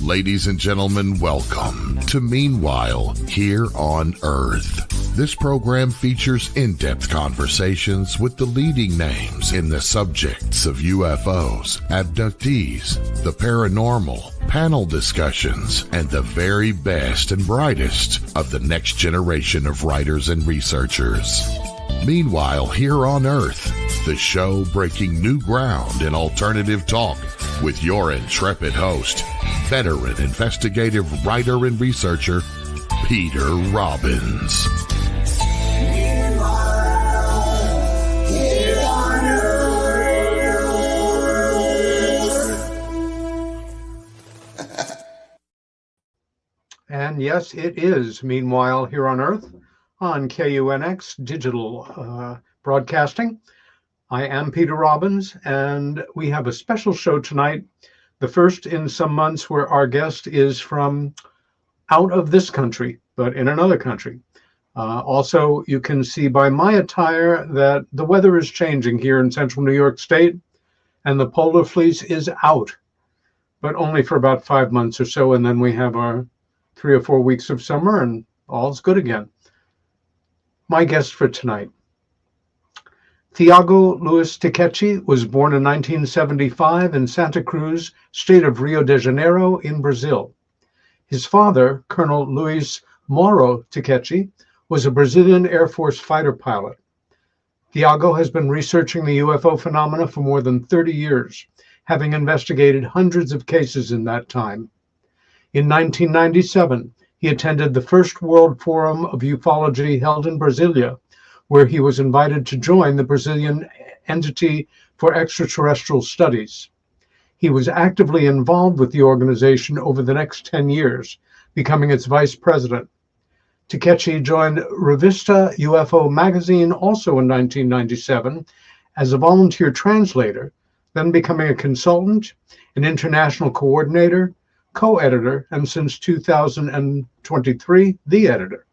Ladies and gentlemen, welcome to Meanwhile Here on Earth. This program features in-depth conversations with the leading names in the subjects of UFOs, abductees, the paranormal, panel discussions, and the very best and brightest of the next generation of writers and researchers. Meanwhile Here on Earth, the show breaking new ground in alternative talk with your intrepid host, veteran investigative writer and researcher, Peter Robbins. And yes, it is Meanwhile Here on Earth on KUNX Digital Broadcasting. I am Peter Robbins, and we have a special show tonight, the first in some months, where our guest is from out of this country, but in another country. Also, you can see by my attire that the weather is changing here in central New York State, and the polar fleece is out, but only for about 5 months or so, and then we have our 3 or 4 weeks of summer, and all's good again. My guest for tonight, Thiago Luiz Ticchetti, was born in 1975 in Santa Cruz, state of Rio de Janeiro in Brazil. His father, Colonel Luiz Mauro Ticchetti, was a Brazilian Air Force fighter pilot. Thiago has been researching the UFO phenomena for more than 30 years, having investigated hundreds of cases in that time. In 1997, he attended the first World Forum of Ufology held in Brasília, where he was invited to join the Brazilian Entity for Extraterrestrial Studies. He was actively involved with the organization over the next 10 years, becoming its vice president. Ticchetti joined Revista UFO Magazine also in 1997 as a volunteer translator, then becoming a consultant, an international coordinator, co-editor, and since 2023, the editor.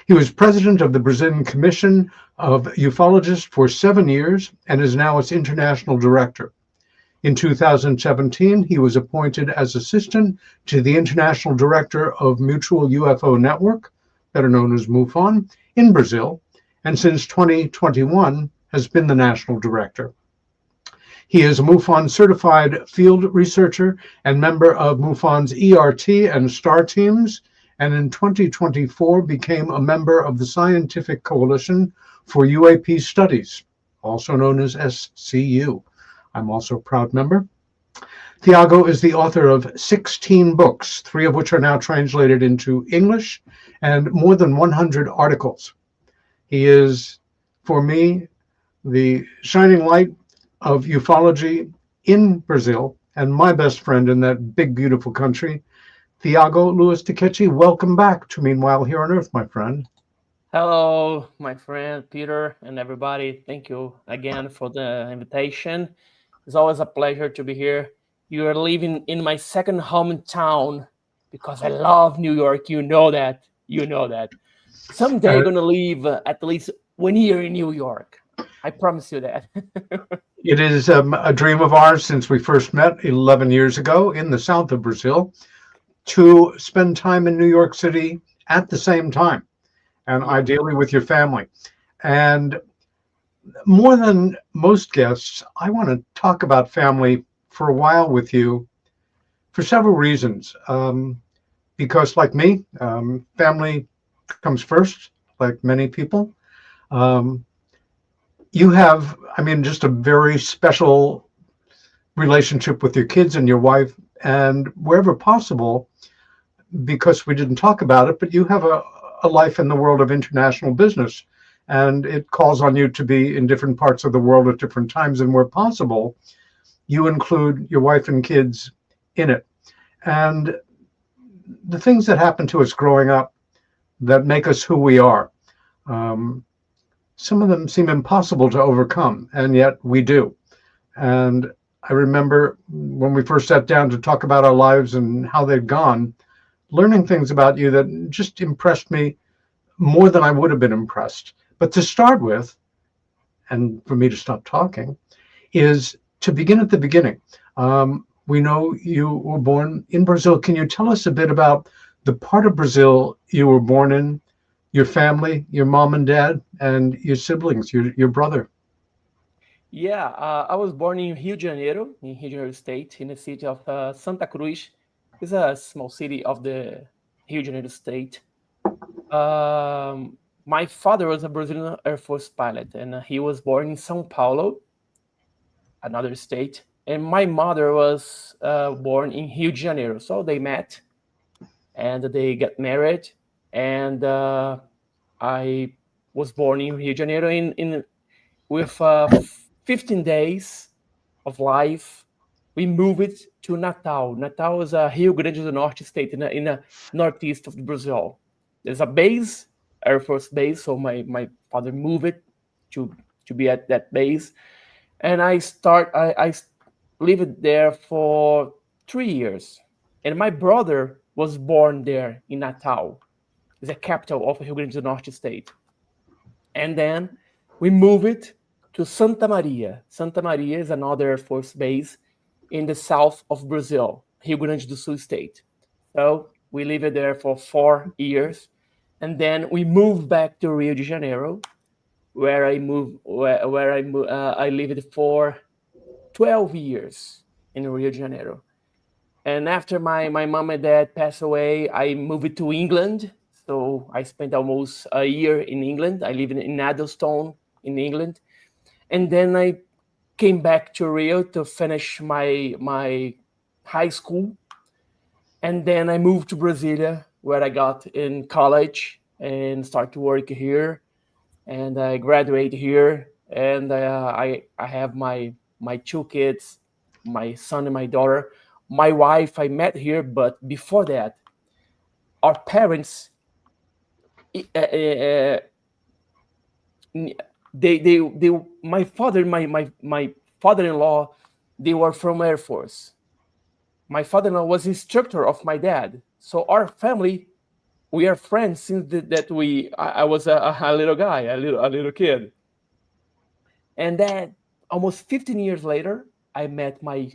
He was president of the Brazilian Commission of Ufologists for 7 years and is now its international director. In 2017, he was appointed as assistant to the international director of Mutual UFO Network, better known as MUFON, in Brazil, and since 2021 has been the national director. He is a MUFON certified field researcher and member of MUFON's ERT and STAR teams, and in 2024 became a member of the Scientific Coalition for UAP Studies, also known as SCU. I'm also a proud member. Thiago is the author of 16 books, 3 of which are now translated into English, and more than 100 articles. He is, for me, the shining light of ufology in Brazil and my best friend in that big, beautiful country. Thiago Luiz Ticchetti, welcome back to Meanwhile Here on Earth, my friend. Hello, my friend Peter and everybody. Thank you again for the invitation. It's always a pleasure to be here. You are living in my second hometown because I love New York. You know that. You know that. Someday I'm going to live at least 1 year in New York. I promise you that. It is a dream of ours since we first met 11 years ago in the south of Brazil to spend time in New York City at the same time, and ideally with your family. And more than most guests, I want to talk about family for a while with you for several reasons. Because like me, family comes first, like many people. You have, just a very special relationship with your kids and your wife, and wherever possible, because we didn't talk about it, but you have a life in the world of international business, and it calls on you to be in different parts of the world at different times, and where possible, you include your wife and kids in it. And the things that happen to us growing up that make us who we are, some of them seem impossible to overcome, and yet we do. And I remember when we first sat down to talk about our lives and how they'd gone, learning things about you that just impressed me more than I would have been impressed. But to start with, and for me to stop talking, is to begin at the beginning. We know you were born in Brazil. Can you tell us a bit about the part of Brazil you were born in, your family, your mom and dad, and your siblings, your brother? Yeah, I was born in Rio de Janeiro, in Rio de Janeiro state, in the city of Santa Cruz. It's a small city of the Rio de Janeiro state. My father was a Brazilian Air Force pilot, and he was born in São Paulo, another state. And my mother was born in Rio de Janeiro. So they met and they got married. And I was born in Rio de Janeiro with 15 days of life. We moved to Natal. Natal is a Rio Grande do Norte state in the northeast of Brazil. There's a base, Air Force base, so my father moved it to be at that base. And I lived there for 3 years. And my brother was born there in Natal. It's the capital of Rio Grande do Norte state. And then we moved to Santa Maria. Santa Maria is another Air Force base in the south of Brazil, Rio Grande do Sul state. So we lived there for 4 years. And then we moved back to Rio de Janeiro, where I lived for 12 years in Rio de Janeiro. And after my mom and dad passed away, I moved to England. So I spent almost a year in England. I lived in Addlestone in England. And then I came back to Rio to finish my high school. And then I moved to Brasília, where I got in college and started to work here. And I graduated here. And I have my 2 kids, my son and my daughter. My wife I met here, but before that, our parents, my father, my father-in-law, they were from Air Force. My father-in-law was instructor of my dad. So our family, we are friends since I was a little guy, a little kid. And then almost 15 years later, I met my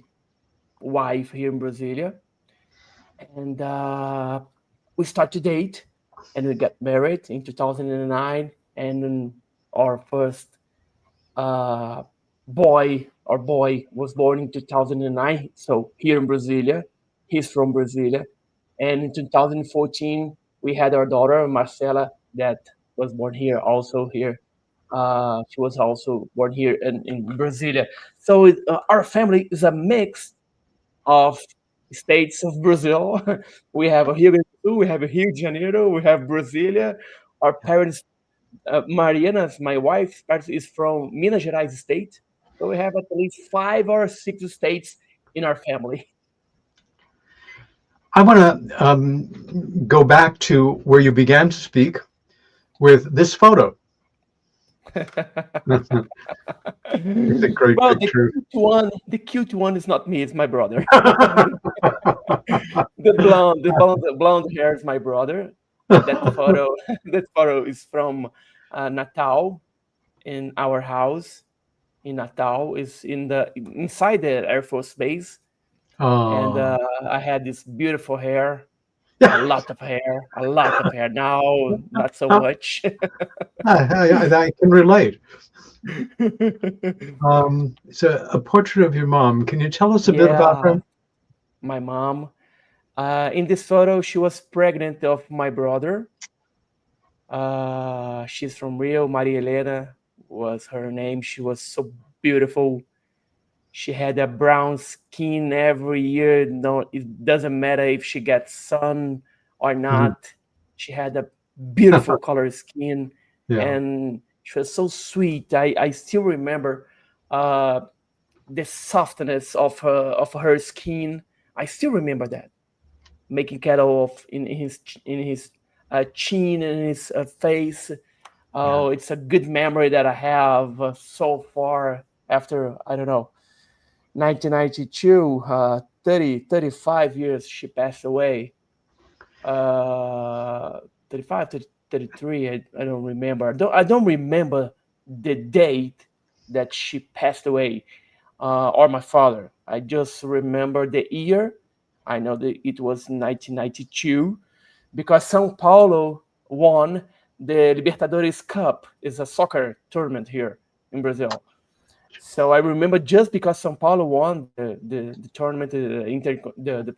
wife here in Brasília, and we started to date, and we got married in 2009. And then our first boy was born in 2009. So here in Brasília, he's from Brasília. And in 2014, we had our daughter Marcela that was born here, also here. She was also born here in Brasília. So our family is a mix of states of Brazil. We have a Rio Grande do Sul, we have a Rio de Janeiro, we have Brasília. Our parents, Mariana's, my wife's parents, is from Minas Gerais state. So we have at least 5 or 6 states in our family. I want to go back to where you began to speak with this photo. It's a great picture. The cute one is not me; it's my brother. The blonde hair is my brother. That photo is from Natal, in our house in Natal. Is inside the Air Force base, and I had this beautiful hair. A lot of hair. Now, not so much. I can relate. It's a portrait of your mom. Can you tell us a bit about her? My mom. In this photo, she was pregnant of my brother. She's from Rio. Maria Helena was her name. She was so beautiful. She had a brown skin every year. No, it doesn't matter if she gets sun or not. Mm-hmm. She had a beautiful color skin, and she was so sweet. I still remember the softness of her skin. I still remember that, making cattle in his chin and his face. Oh, it's a good memory that I have so far after, I don't know, 1992, 35 years she passed away. 35 to 33, I don't remember. I don't remember the date that she passed away. or my father. I just remember the year. I know that it was 1992 because São Paulo won the Libertadores Cup. It's a soccer tournament here in Brazil. So I remember just because São Paulo won the tournament, the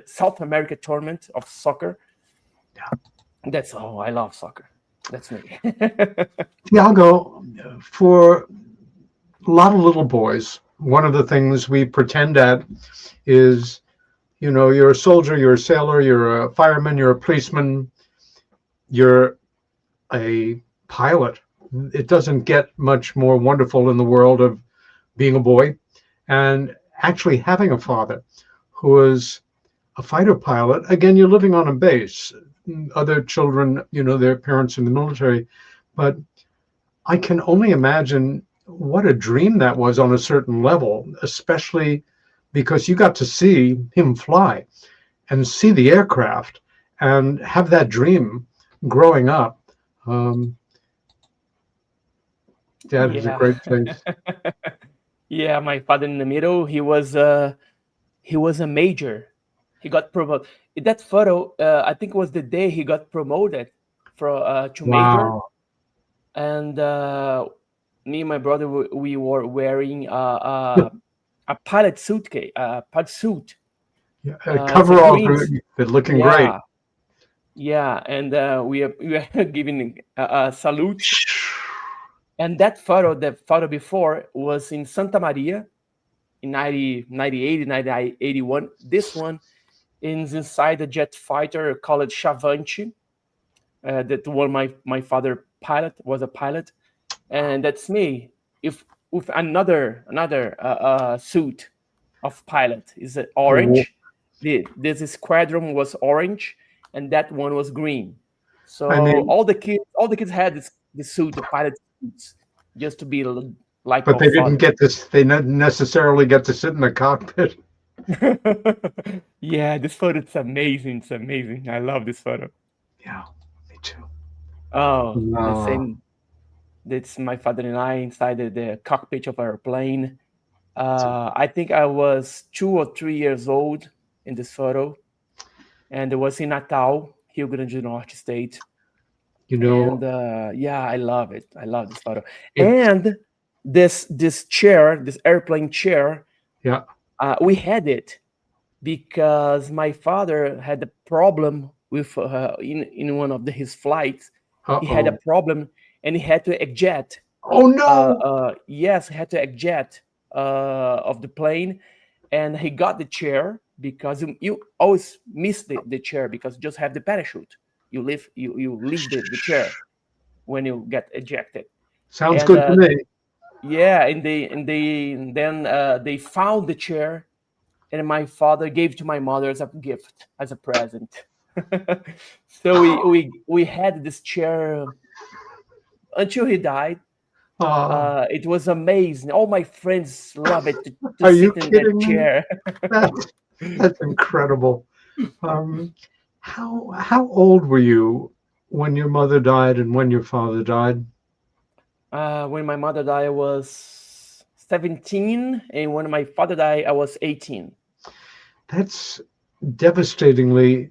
South America tournament of soccer. That's I love soccer. That's me. Thiago, for a lot of little boys, one of the things we pretend at is, you're a soldier, you're a sailor, you're a fireman, you're a policeman, you're a pilot. It doesn't get much more wonderful in the world of being a boy. And actually having a father who is a fighter pilot, again, you're living on a base. Other children, their parents in the military. But I can only imagine what a dream that was on a certain level, especially because you got to see him fly and see the aircraft and have that dream growing up. That is a great place. Yeah, my father in the middle, he was a major. He got promoted. That photo, I think, was the day he got promoted to major. And me and my brother, we were wearing a pilot suitcase, a pilot suit. Yeah, coverall, looking great. Yeah, and we are giving a salute. And that photo, the photo before, was in Santa Maria in 1980, 1981. This one is inside a jet fighter called Chavante. That one my father was a pilot, and that's me. With another suit of pilot is orange. This squadron was orange, and that one was green. So all the kids had this suit, the pilot suits, just to be like. But they didn't get this. They didn't necessarily get to sit in the cockpit. Yeah, this photo is amazing. It's amazing. I love this photo. Yeah, me too. Oh, the same. That's my father and I inside the cockpit of our plane. I think I was 2 or 3 years old in this photo, and it was in Natal, Rio Grande do Norte state. And yeah, I love it. I love this photo. And this chair, this airplane chair, we had it because my father had a problem with in one of his flights. He had a problem and he had to eject. Oh no! Yes, he had to eject of the plane, and he got the chair because you always miss the chair because you just have the parachute. You leave the chair when you get ejected. Sounds good to me. Yeah, and they found the chair, and my father gave to my mother as a gift, as a present. So we had this chair until he died. It was amazing. All my friends love it to sit in that chair. That's incredible. How old were you when your mother died and when your father died? When my mother died, I was 17, and when my father died, I was 18. That's devastatingly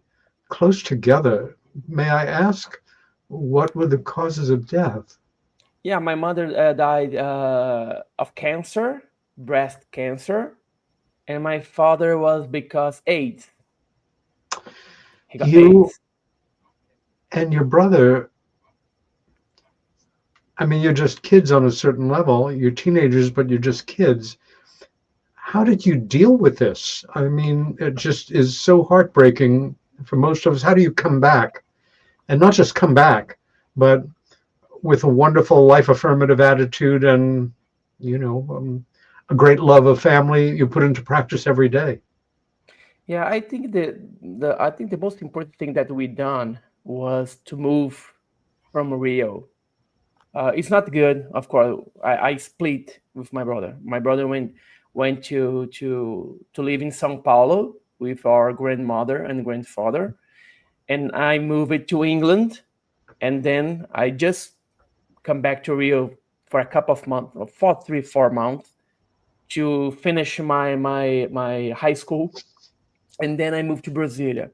close together. May I ask, what were the causes of death? Yeah, my mother died of cancer, breast cancer, and my father was because AIDS. He got AIDS. And your brother, I mean, you're just kids on a certain level. You're teenagers, but you're just kids. How did you deal with this? I mean, it just is so heartbreaking for most of us. How do you come back? And not just come back, but with a wonderful life affirmative attitude and, a great love of family you put into practice every day. Yeah, I think the most important thing that we done was to move from Rio. It's not good, of course. I split with my brother. My brother went to live in São Paulo with our grandmother and grandfather, and I moved to England, and then I just come back to Rio for a couple of months, for 3-4 months, to finish my high school, and then I moved to Brasília.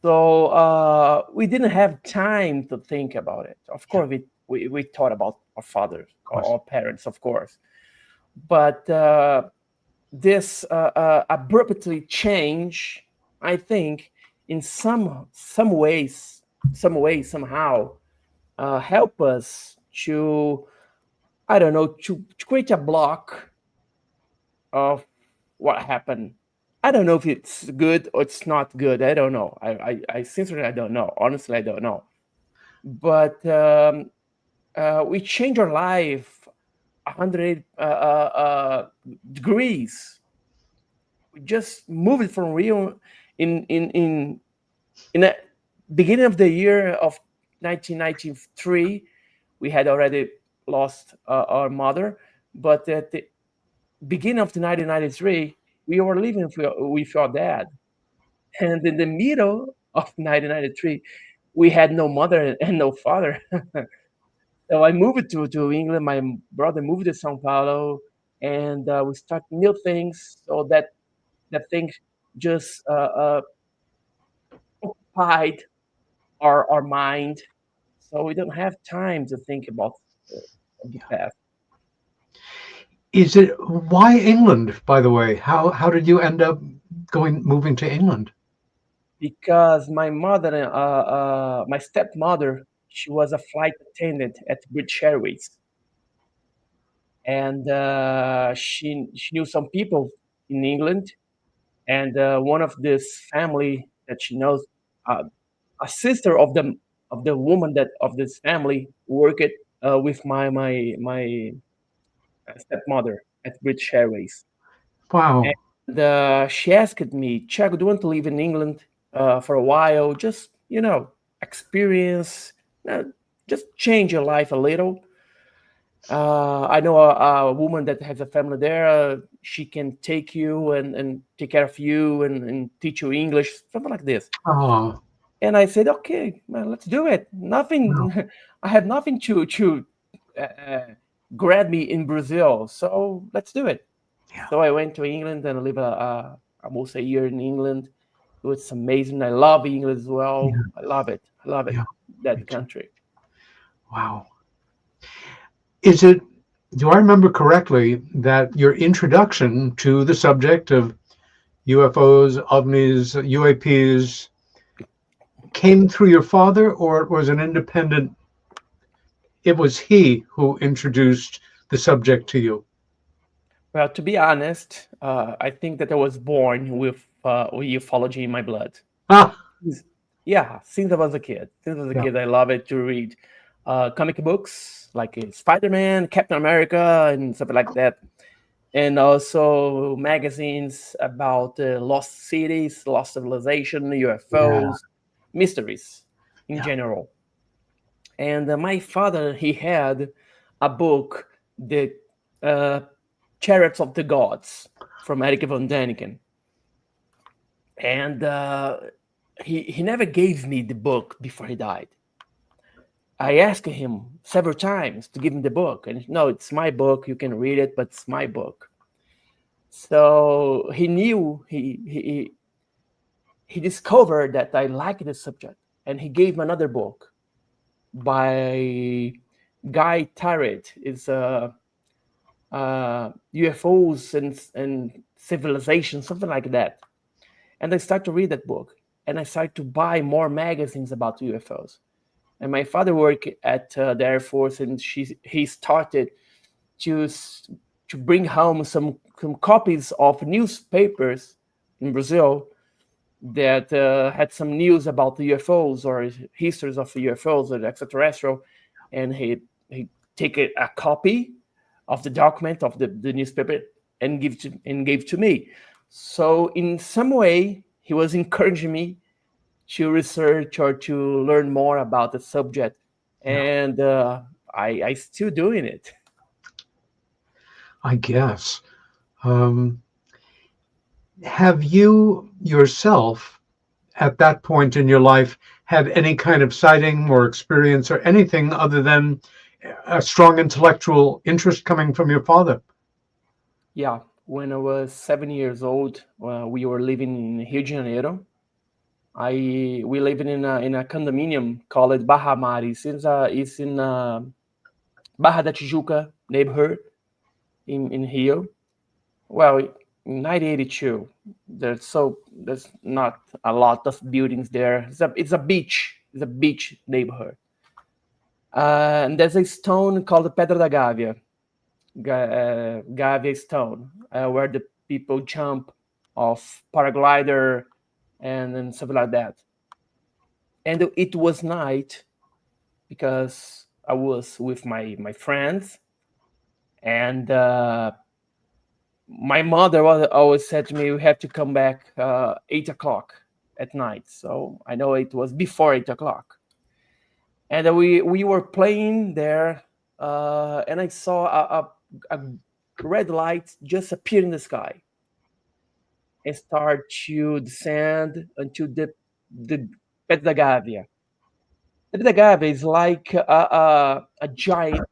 So we didn't have time to think about it. Of course, we thought about our fathers, our parents, of course, but this abruptly change, I think, in some ways, somehow, help us to, I don't know, to create a block of what happened. I don't know if it's good or it's not good. I don't know. I sincerely, I don't know. Honestly, I don't know. But we change our life 100 degrees. We just moved from Rio in the beginning of the year of 1993. We had already lost our mother, but at the beginning of 1993, we were living with our dad. And in the middle of 1993, we had no mother and no father. So I moved to England. My brother moved to São Paulo, and we start new things. So that thing just occupied our mind. So we don't have time to think about the past. Is it, why England, by the way? How did you end up moving to England? Because my mother, my stepmother, she was a flight attendant at British Airways, and she knew some people in England, and one of this family that she knows, a sister of the woman that of this family worked with my stepmother at British Airways. Wow. And she asked me, Thiago, do you want to live in England for a while? Just, experience, just change your life a little. I know a woman that has a family there. She can take you and take care of you and teach you English, something like this. Oh. And I said, okay, well, let's do it. I have nothing to grab me in Brazil, so let's do it. Yeah. So I went to England and lived almost a year in England. It was amazing. I love England as well. Yeah. I love it. Yeah. That country. Wow. Do I remember correctly that your introduction to the subject of UFOs, ovnis, UAPs came through your father, or it was an independent? It was he who introduced the subject to you? Well, to be honest, I think that I was born with ufology in my blood. Yeah, since I was a kid. I love it to read comic books like Spider-Man, Captain America, and stuff like that. And also magazines about lost cities, lost civilization, UFOs, mysteries in general. And my father, he had a book, The Chariots of the Gods, from Eric von Däniken. And he never gave me the book before he died. I asked him several times to give him the book. And no, it's my book. You can read it, but it's my book. So he knew, he discovered that I liked the subject. And he gave me another book by Guy Tarrant. It's UFOs and civilization, something like that. And I started to read that book, and I started to buy more magazines about UFOs. And my father worked at the Air Force, and he started to bring home some copies of newspapers in Brazil that had some news about the UFOs or histories of the UFOs or the extraterrestrial, and he take a copy of the document of the newspaper and gave to me. So in some way, he was encouraging me to research or to learn more about the subject, and I still doing it. I guess. Have you yourself, at that point in your life, had any kind of sighting or experience or anything other than a strong intellectual interest coming from your father. Yeah, when I was 7 years old, we were living in Rio de Janeiro. We lived in a condominium called Barra Maris. It's in Barra da Tijuca neighborhood in Rio. Well, in 1982, there's not a lot of buildings there. It's a beach. It's a beach neighborhood. And there's a stone called Pedra da Gávea, Gávea stone, where the people jump off paraglider and something like that. And it was night because I was with my friends, and my mother always said to me, "We have to come back 8 o'clock at night." So I know it was before 8 o'clock, and we were playing there, and I saw a red light just appear in the sky and start to descend until the Pedra da Gávea. Pedra da Gávea is like a giant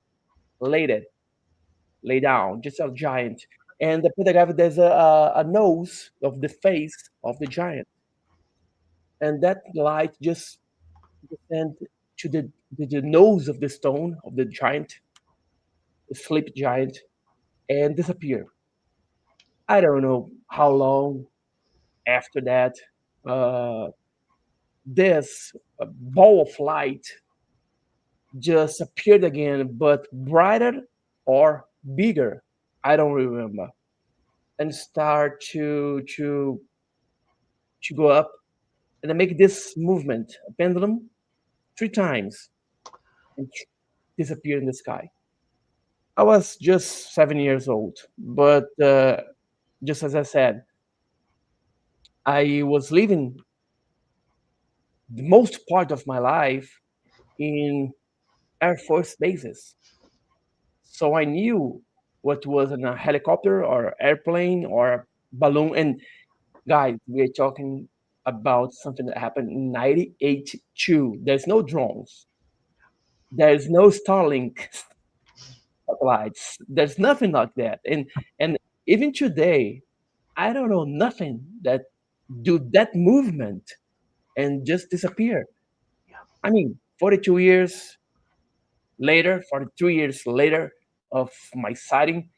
lay down, just a giant. And the Pedra da Gávea, there's a nose of the face of the giant, and that light just descend to the nose of the stone of the giant, the sleep giant, and disappear. I don't know how long after that. This ball of light just appeared again, but brighter or bigger. I don't remember. And start to go up, and I make this movement, a pendulum, 3 times, and disappear in the sky. I was just 7 years old, but just as I said, I was living the most part of my life in Air Force bases. So I knew what was in a helicopter or airplane or balloon. And guys, we're talking about something that happened in 1982. There's no drones. There's no Starlink satellites. There's nothing like that. And even today, I don't know nothing that do that movement and just disappear. I mean, 42 years later, 43 years later of my sighting,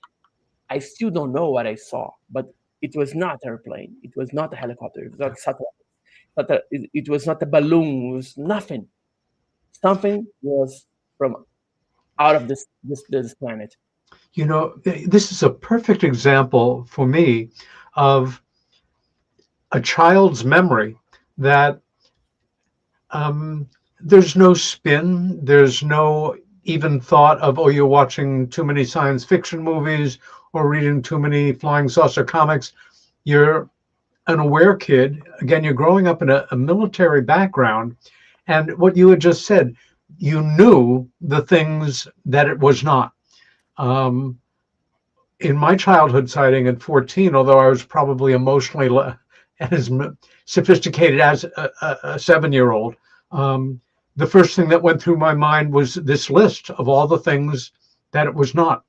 I still don't know what I saw, but it was not airplane. It was not a helicopter. It was not satellite. But it was not a balloon. It was nothing. Something was from out of this planet. You know, this is a perfect example for me of a child's memory that there's no spin, there's no even thought of, oh, you're watching too many science fiction movies or reading too many flying saucer comics. You're an aware kid. Again, you're growing up in a military background. And what you had just said, you knew the things that it was not. In my childhood sighting at 14, although I was probably emotionally as sophisticated as a 7-year-old, the first thing that went through my mind was this list of all the things that it was not.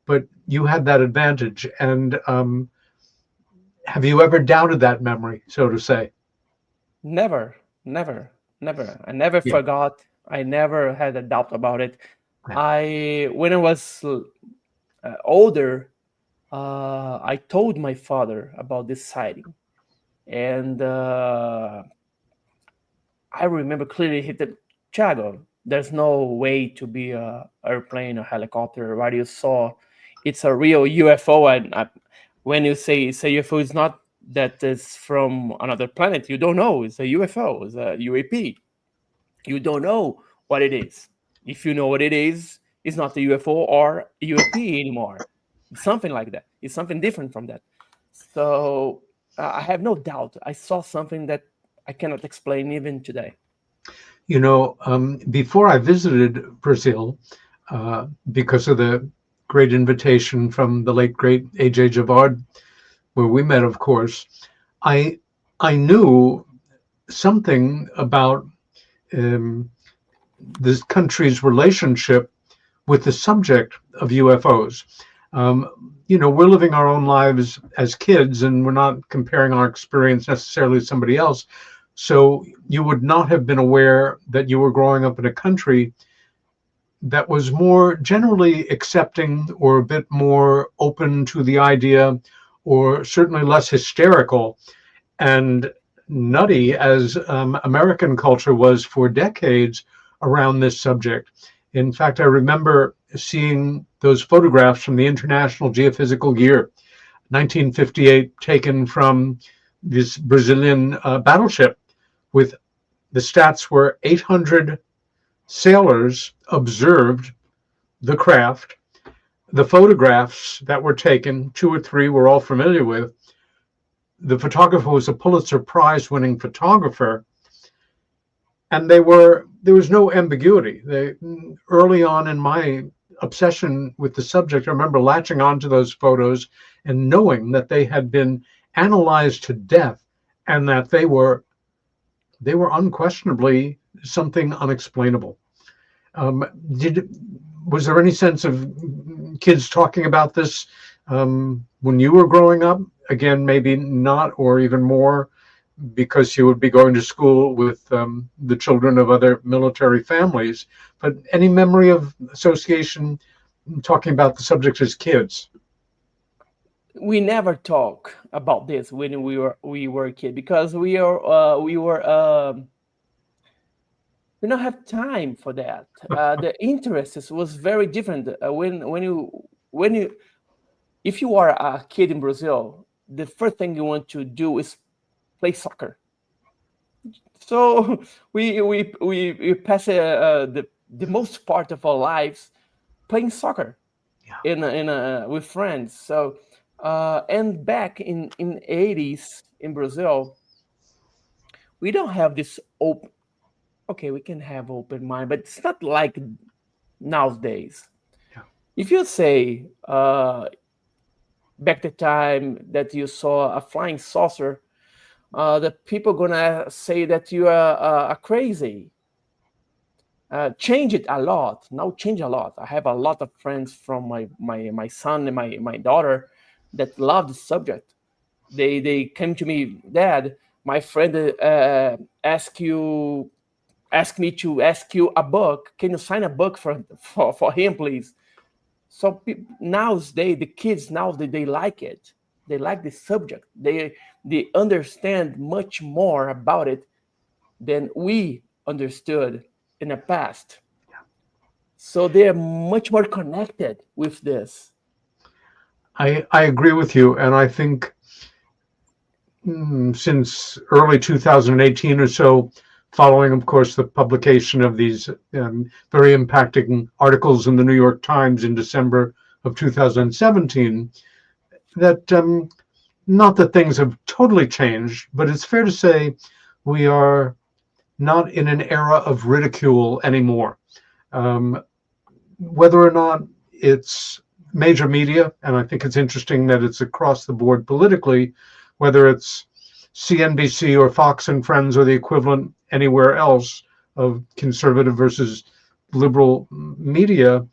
But you had that advantage. And have you ever doubted that memory, so to say? Never. I never forgot. I never had a doubt about it. Yeah. When I was older, I told my father about this sighting. And I remember clearly he said, "Thiago, there's no way to be a airplane or helicopter. What you saw, it's a real UFO." And when you say it's a UFO, it's not that it's from another planet. You don't know. It's a UFO. It's a UAP. You don't know what it is. If you know what it is, it's not a UFO or a UAP anymore. It's something like that. It's something different from that. So I have no doubt. I saw something that I cannot explain even today. You know, before I visited Brazil, because of the great invitation from the late, great A.J. Javard, where we met, of course, I knew something about this country's relationship with the subject of UFOs. We're living our own lives as kids, and we're not comparing our experience necessarily to somebody else. So you would not have been aware that you were growing up in a country that was more generally accepting or a bit more open to the idea, or certainly less hysterical and nutty as American culture was for decades around this subject. In fact, I remember seeing those photographs from the International Geophysical Year, 1958, taken from this Brazilian battleship, with the stats were 800 sailors observed the craft. The photographs that were taken, 2 or 3 we're all familiar with. The photographer was a Pulitzer Prize winning photographer, and there was no ambiguity. Early on in my obsession with the subject, I remember latching onto those photos and knowing that they had been analyzed to death, and that they were unquestionably something unexplainable. Was there any sense of kids talking about this when you were growing up? Again, maybe not, or even more, because you would be going to school with the children of other military families. But any memory of association talking about the subject as kids? We never talk about this when we were a kid, because we don't have time for that. The interest was very different. If you are a kid in Brazil, the first thing you want to do is play soccer. So we pass the most part of our lives playing soccer, with friends. So and back in 80s in Brazil, we don't have this open. Okay, we can have open mind, but it's not like nowadays. Yeah. If you say back the time that you saw a flying saucer, the people gonna say that you are crazy. Change it a lot. Now change a lot. I have a lot of friends from my son and my daughter that love the subject. They came to me, Dad, my friend asked me to ask you a book. Can you sign a book for him, please? So nowadays, the kids they like it. They like the subject. They understand much more about it than we understood in the past. Yeah. So they are much more connected with this. I agree with you, and I think since early 2018 or so, following, of course, the publication of these very impacting articles in the New York Times in December of 2017, that not that things have totally changed, but it's fair to say we are not in an era of ridicule anymore. Whether or not it's major media, and I think it's interesting that it's across the board politically, whether it's CNBC or Fox and Friends or the equivalent anywhere else of conservative versus liberal media,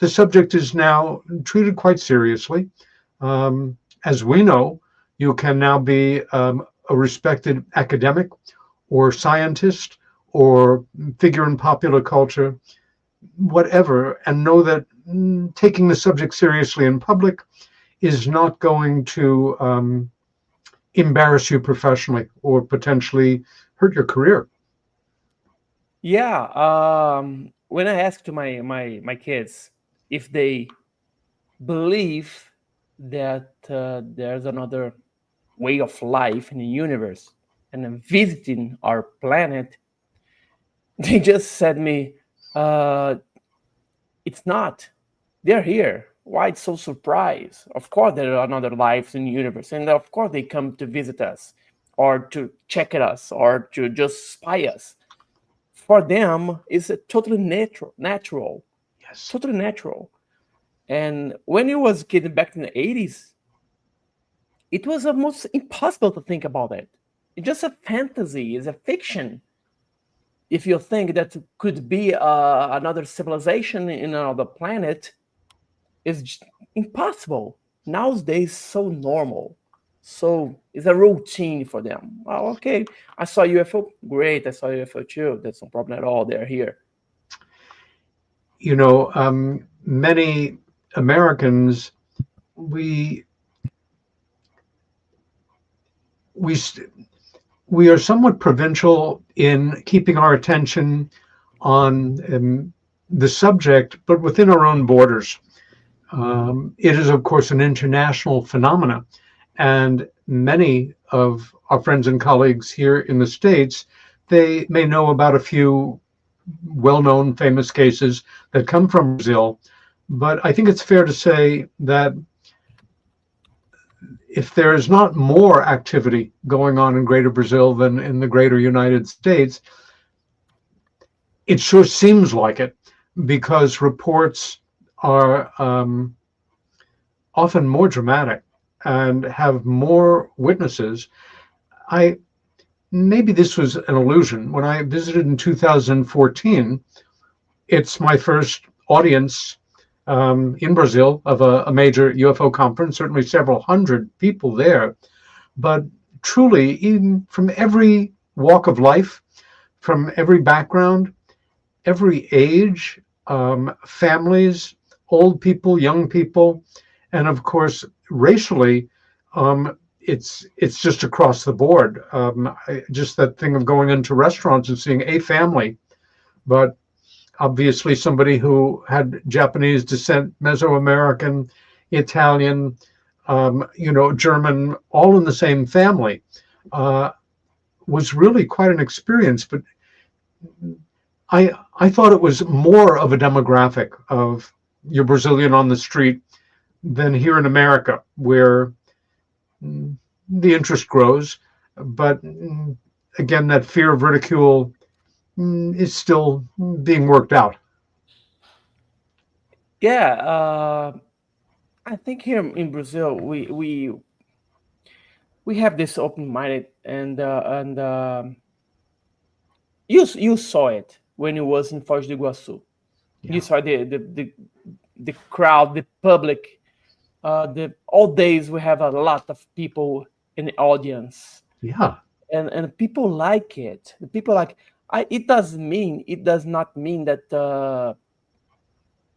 the subject is now treated quite seriously. As we know, you can now be a respected academic or scientist or figure in popular culture, whatever, and know that taking the subject seriously in public is not going to embarrass you professionally or potentially hurt your career. Yeah. When I ask to my kids if they believe that there's another way of life in the universe and visiting our planet, they just said me, it's not. They're here. Why it's so surprised? Of course there are another lives in the universe, and of course they come to visit us or to check at us or to just spy us. For them, it's totally natural. Yes. Totally natural. And when you was a kid back in the 80s, it was almost impossible to think about it. It's just a fantasy, it's a fiction. if you think that could be another civilization in another planet, is impossible. Nowadays, so normal. So it's a routine for them. Well, okay, I saw UFO. Great, I saw UFO too. That's no problem at all. They're here. You know, many Americans, we are somewhat provincial in keeping our attention on the subject, but within our own borders. It is, of course, an international phenomena, and many of our friends and colleagues here in the States, they may know about a few well-known famous cases that come from Brazil, but I think it's fair to say that if there is not more activity going on in Greater Brazil than in the Greater United States, it sure seems like it, because reports are often more dramatic and have more witnesses. Maybe this was an illusion. When I visited in 2014, it's my first audience in Brazil of a major UFO conference, certainly several hundred people there. But truly, even from every walk of life, from every background, every age, families, old people, young people, and of course, racially, it's just across the board. Just that thing of going into restaurants and seeing a family, but obviously somebody who had Japanese descent, Mesoamerican, Italian, German, all in the same family, was really quite an experience. But I thought it was more of a demographic of your Brazilian on the street than here in America, where the interest grows. But again, that fear of ridicule is still being worked out. Yeah, I think here in Brazil we have this open-minded, and you saw it when you was in Foz do Iguaçu. Yeah. You saw the crowd, the public. All days we have a lot of people in the audience. Yeah. And people like it. The people like. It does not mean that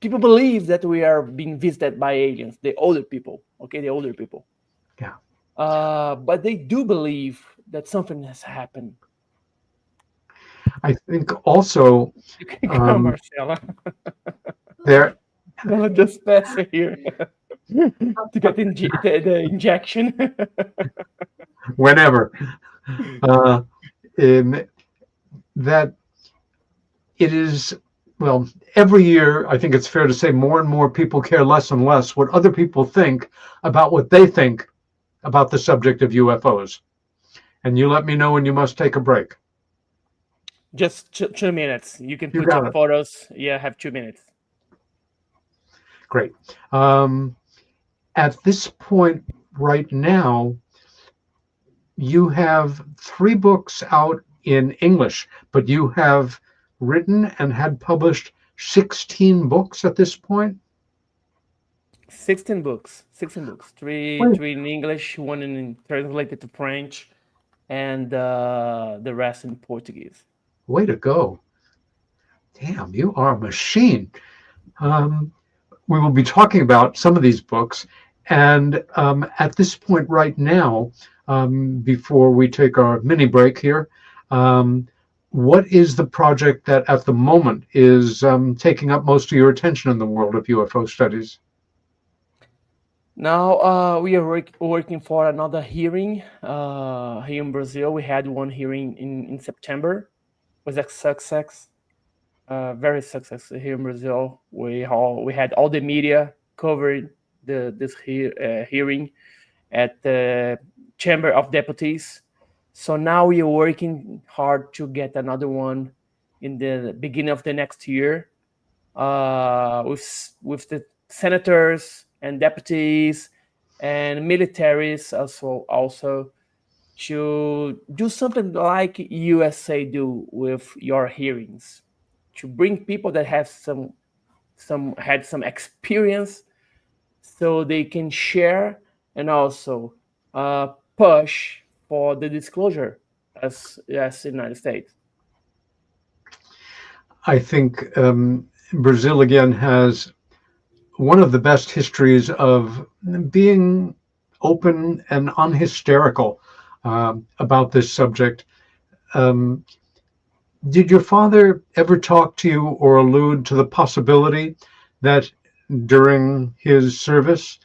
people believe that we are being visited by aliens. The older people, okay, the older people. Yeah. But they do believe that something has happened. I think also You can come, Marcela. there. I'll just pass it here to get the injection. Whenever. That it is, well, every year, I think it's fair to say more and more people care less and less what other people think about what they think about the subject of UFOs. And you let me know when you must take a break. Just 2 minutes. You can You put got your it. photos. Yeah, have 2 minutes. Great. At this point right now, you have 3 books out in English, but you have written and had published 16 books at this point? 16 books. 16 books. Three in English, one in translated to French, and the rest in Portuguese. Way to go. Damn, you are a machine. We will be talking about some of these books. And at this point right now, before we take our mini break here, what is the project that at the moment is taking up most of your attention in the world of UFO studies? Now we are working for another hearing here in Brazil. We had one hearing in September. It was a success, very successful here in Brazil. We had all the media covered this hearing at the Chamber of Deputies. So now we are working hard to get another one in the beginning of the next year with the senators and deputies and militaries also. to do something like USA do with your hearings, to bring people that have had some experience, so they can share and also push for the disclosure as the United States. I think Brazil again has one of the best histories of being open and unhysterical about this subject. Did your father ever talk to you or allude to the possibility that during his service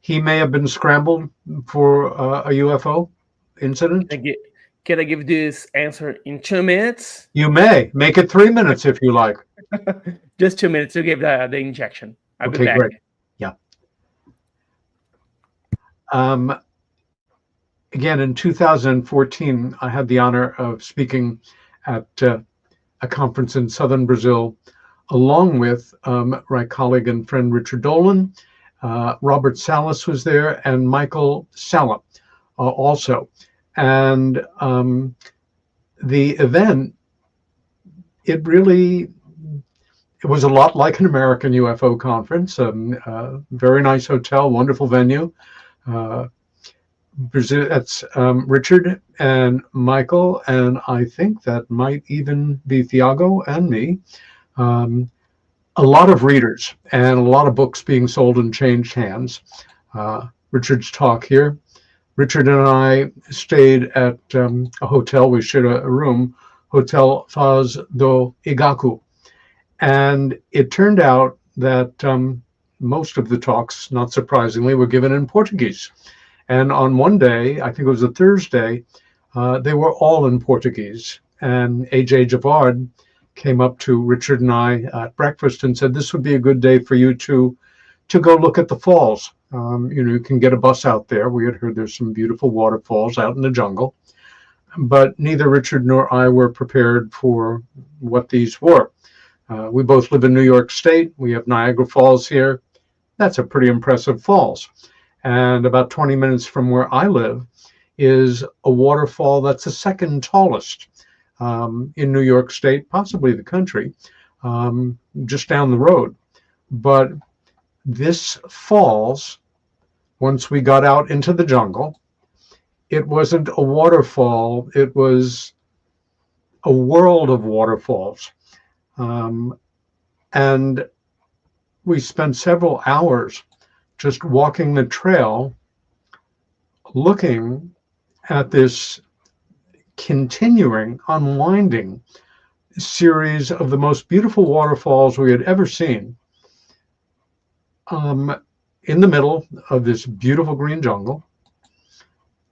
he may have been scrambled for a UFO incident? Can I give this answer in 2 minutes? You may. Make it 3 minutes if you like. Just 2 minutes to give the injection. I'll be Okay, back. great. Yeah. Again, in 2014, I had the honor of speaking at a conference in southern Brazil, along with my colleague and friend Richard Dolan. Robert Salas was there, and Michael Sala also. And the event, it was a lot like an American UFO conference. Very nice hotel, wonderful venue. Brazil, that's Richard and Michael, and I think that might even be Thiago and me. A lot of readers and a lot of books being sold and changed hands. Richard's talk here. Richard and I stayed at a hotel. We shared a room, Hotel Faz do Igaku. And it turned out that most of the talks, not surprisingly, were given in Portuguese. And on one day, I think it was a Thursday, they were all in Portuguese. And A.J. Javard came up to Richard and I at breakfast and said, this would be a good day for you to go look at the falls. You can get a bus out there. We had heard there's some beautiful waterfalls out in the jungle. But neither Richard nor I were prepared for what these were. We both live in New York State. We have Niagara Falls here. That's a pretty impressive falls. And about 20 minutes from where I live is a waterfall that's the second tallest in New York State, possibly the country, just down the road. But this falls, once we got out into the jungle, it wasn't a waterfall, it was a world of waterfalls. And we spent several hours just walking the trail, looking at this continuing, unwinding series of the most beautiful waterfalls we had ever seen, in the middle of this beautiful green jungle.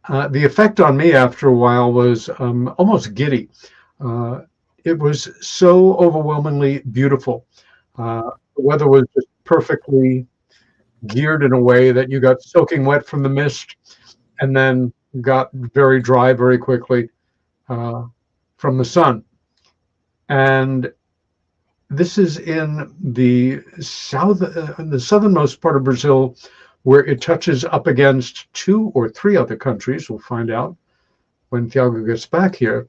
The effect on me after a while was almost giddy. It was so overwhelmingly beautiful. The weather was just perfectly geared in a way that you got soaking wet from the mist and then got very dry very quickly from the sun. And this is in the southernmost part of Brazil, where it touches up against 2 or 3 other countries. We'll find out when Thiago gets back here.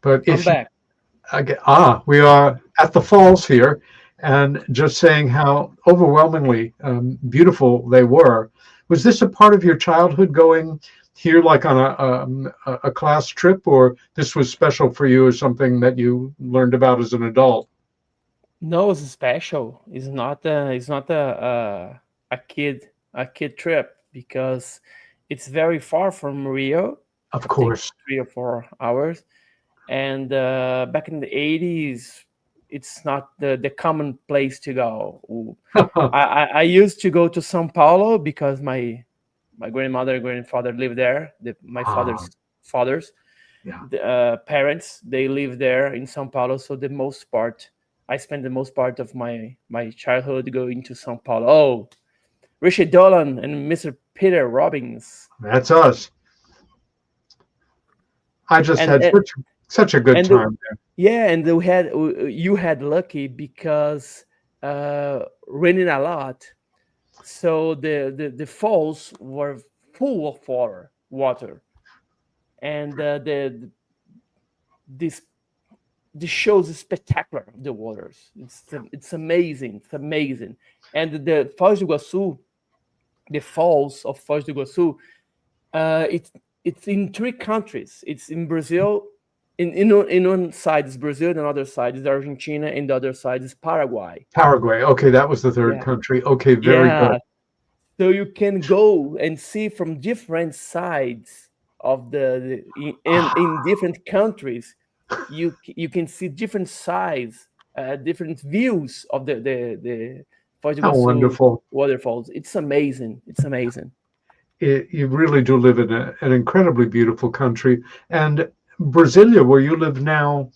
But I'm back. We are at the falls here, and just saying how overwhelmingly beautiful they were. Was this a part of your childhood, going here like on a class trip, or this was special for you as something that you learned about as an adult? No, it's special. It's not a kid trip, because it's very far from Rio. Of course. 3 or 4 hours. And back in the 80s, it's not the common place to go. I used to go to São Paulo because my grandfather lived there. My father's fathers, parents, they live there in São Paulo. So I spent the most part of my childhood going to São Paulo. Oh, Richard Dolan and Mr. Peter Robbins. That's us. I just had such a good time there. Yeah, and you had lucky because raining a lot, so the falls were full of water, and this shows the spectacular of the waters. It's amazing. It's amazing. And the Foz do Iguaçu, the falls of Foz do Iguaçu, it's in 3 countries. It's in Brazil. In one side is Brazil, and the other side is Argentina, and the other side is Paraguay. Paraguay. Okay, that was the third country. Okay, very good. So you can go and see from different sides of in different countries. You can see different sides, different views of the Foz do Iguaçu wonderful waterfalls. It's amazing. It's amazing. You really do live in an incredibly beautiful country. And Brasília, where you live now,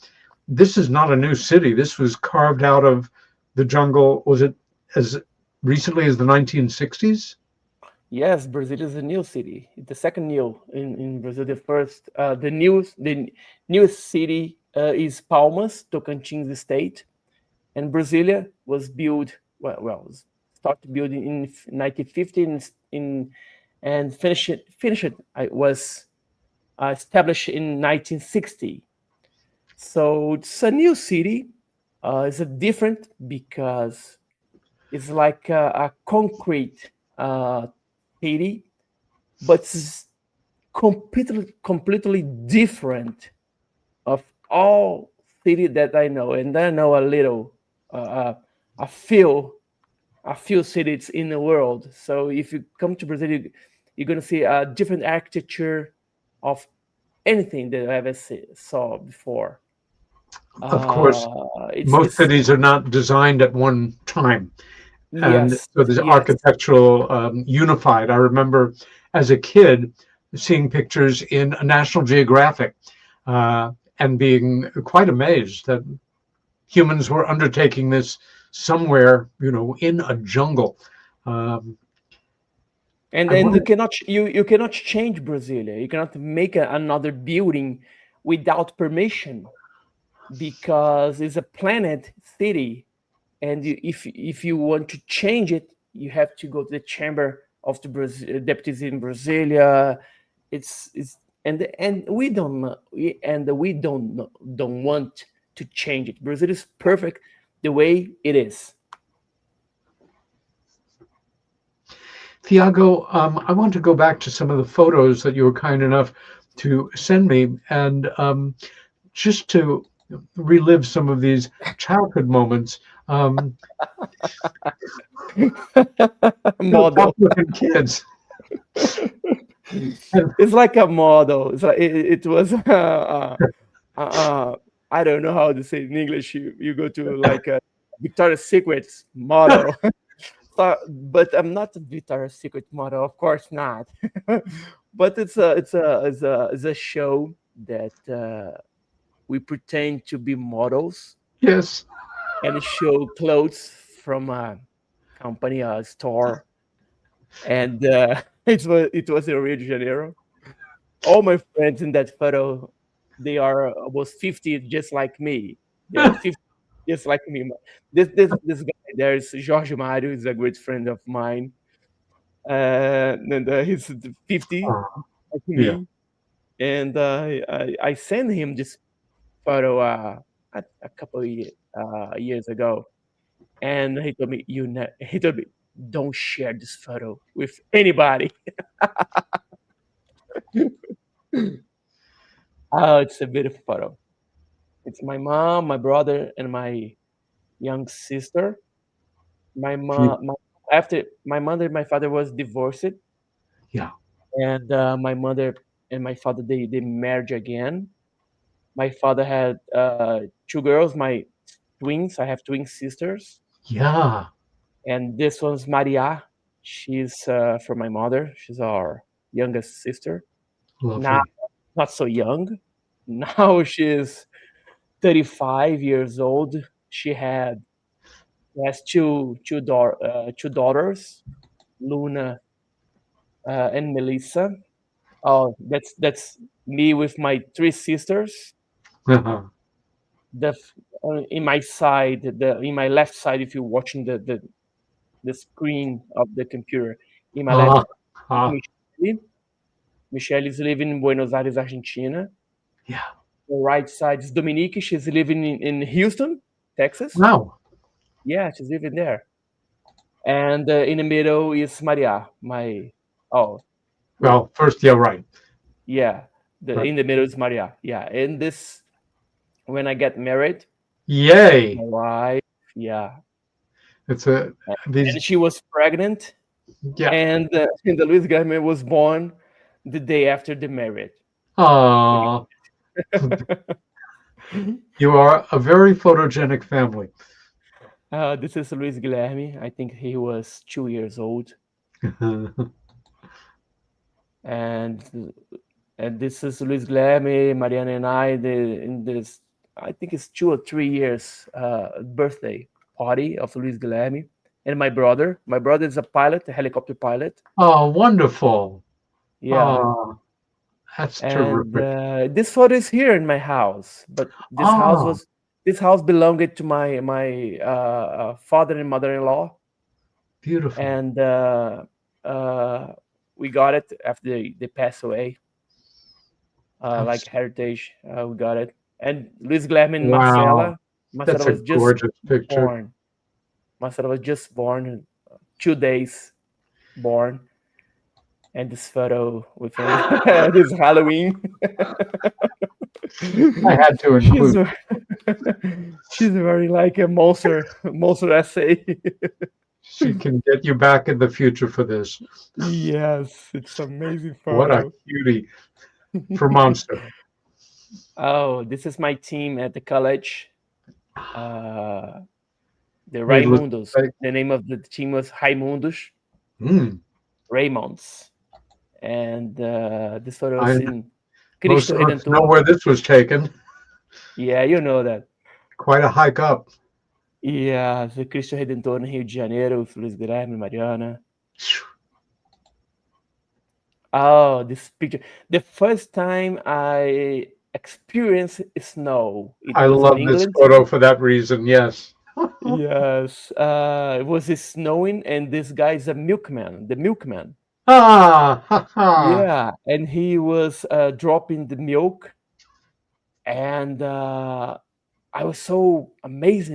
this is not a new city. This was carved out of the jungle. Was it as recently as the 1960s? Yes, Brasília is a new city. It's the second new in Brazil. The first, the newest city is Palmas, Tocantins state, and Brasília was built. Was started building in 1950 and finished. I was established in 1960. So it's a new city. It's a different because it's like a concrete city, but it's completely different of all city that I know, and I know a little, a few cities in the world. So if you come to Brazil, you're gonna see a different architecture of anything that I ever saw before. Of course, most cities are not designed at one time. And so there's architectural unified. I remember as a kid seeing pictures in National Geographic and being quite amazed that humans were undertaking this somewhere, in a jungle. And then you cannot change Brasília. You cannot make another building without permission because it's a planned city. And if you want to change it, you have to go to the chamber of the deputies in Brasília. And we don't want to change it. Brazil is perfect the way it is. Thiago, I want to go back to some of the photos that you were kind enough to send me, and just to relive some of these childhood moments. Model kids. It's like a model. It's like it was. I don't know how to say it in English. You go to like a Victoria's Secret's model. But I'm not a Victoria's Secret model, of course not. But it's a show that we pretend to be models. Yes. And show clothes from a company, a store, and it was in Rio de Janeiro. All my friends in that photo, they are almost 50, just like me. They're 50, just like me. This guy there is Jorge Mario, is a great friend of mine, and he's 50, like me. And I sent him this photo a couple of years ago, and he told me, don't share this photo with anybody. Oh, it's a beautiful photo. It's my mom, my brother, and my young sister. After my mother and my father was divorced. Yeah. And my mother and my father, they married again. My father had 2 girls, my twins. I have twin sisters. Yeah. And this one's Maria. She's from my mother. She's our youngest sister. Lovely. Now, not so young. Now she's 35 years old. She has two daughters, Luna and Melissa. Oh, that's me with my 3 sisters. In my side, in my left side, if you're watching the screen of the computer, in my left, Michelle is living in Buenos Aires, Argentina. Yeah. The right side is Dominique. She's living in Houston, Texas. Wow. Yeah, she's living there. And in the middle is Maria, Well, first, yeah, right. yeah. Right. In the middle is Maria. Yeah, and this when I get married, Yay. my wife, yeah, It's and she was pregnant, yeah. and the Luis Guilherme was born the day after the marriage. Oh, you are a very photogenic family. This is Luis Guilherme. I think he was 2 years old, and this is Luis Guilherme, Mariana, and I. In this, I think it's 2 or 3 years birthday party of Luis Guilherme, and my brother. My brother is a pilot, a helicopter pilot. Oh, wonderful. Yeah. Oh, that's And terrific. this photo is here in my house, but this house belonged to my father and mother-in-law, Beautiful. and we got it after they passed away, like heritage. We got it, and Luis Guilherme and Wow. Marcela That's a was just gorgeous picture. born. Marcela was just born, 2 days born. And this photo with him, this Halloween. I had to include. She's very like a monster essay. She can get you back in the future for this. Yes, it's amazing photo. What a cutie for Monster. Oh, this is my team at the college. The Raimundos. The name of the team was Raimundos. Raymonds. And this photo is in Cristo Redentor. Know where this was taken. Yeah, you know that. Quite a hike up. Yeah, the Cristo Redentor in Rio de Janeiro with Luis Guilherme, Mariana. Oh, this picture. The first time I experienced snow. I love this photo for that reason, yes. Yes. It was snowing, and this guy is a milkman, the milkman. Yeah, and he was dropping the milk, and I was so amazed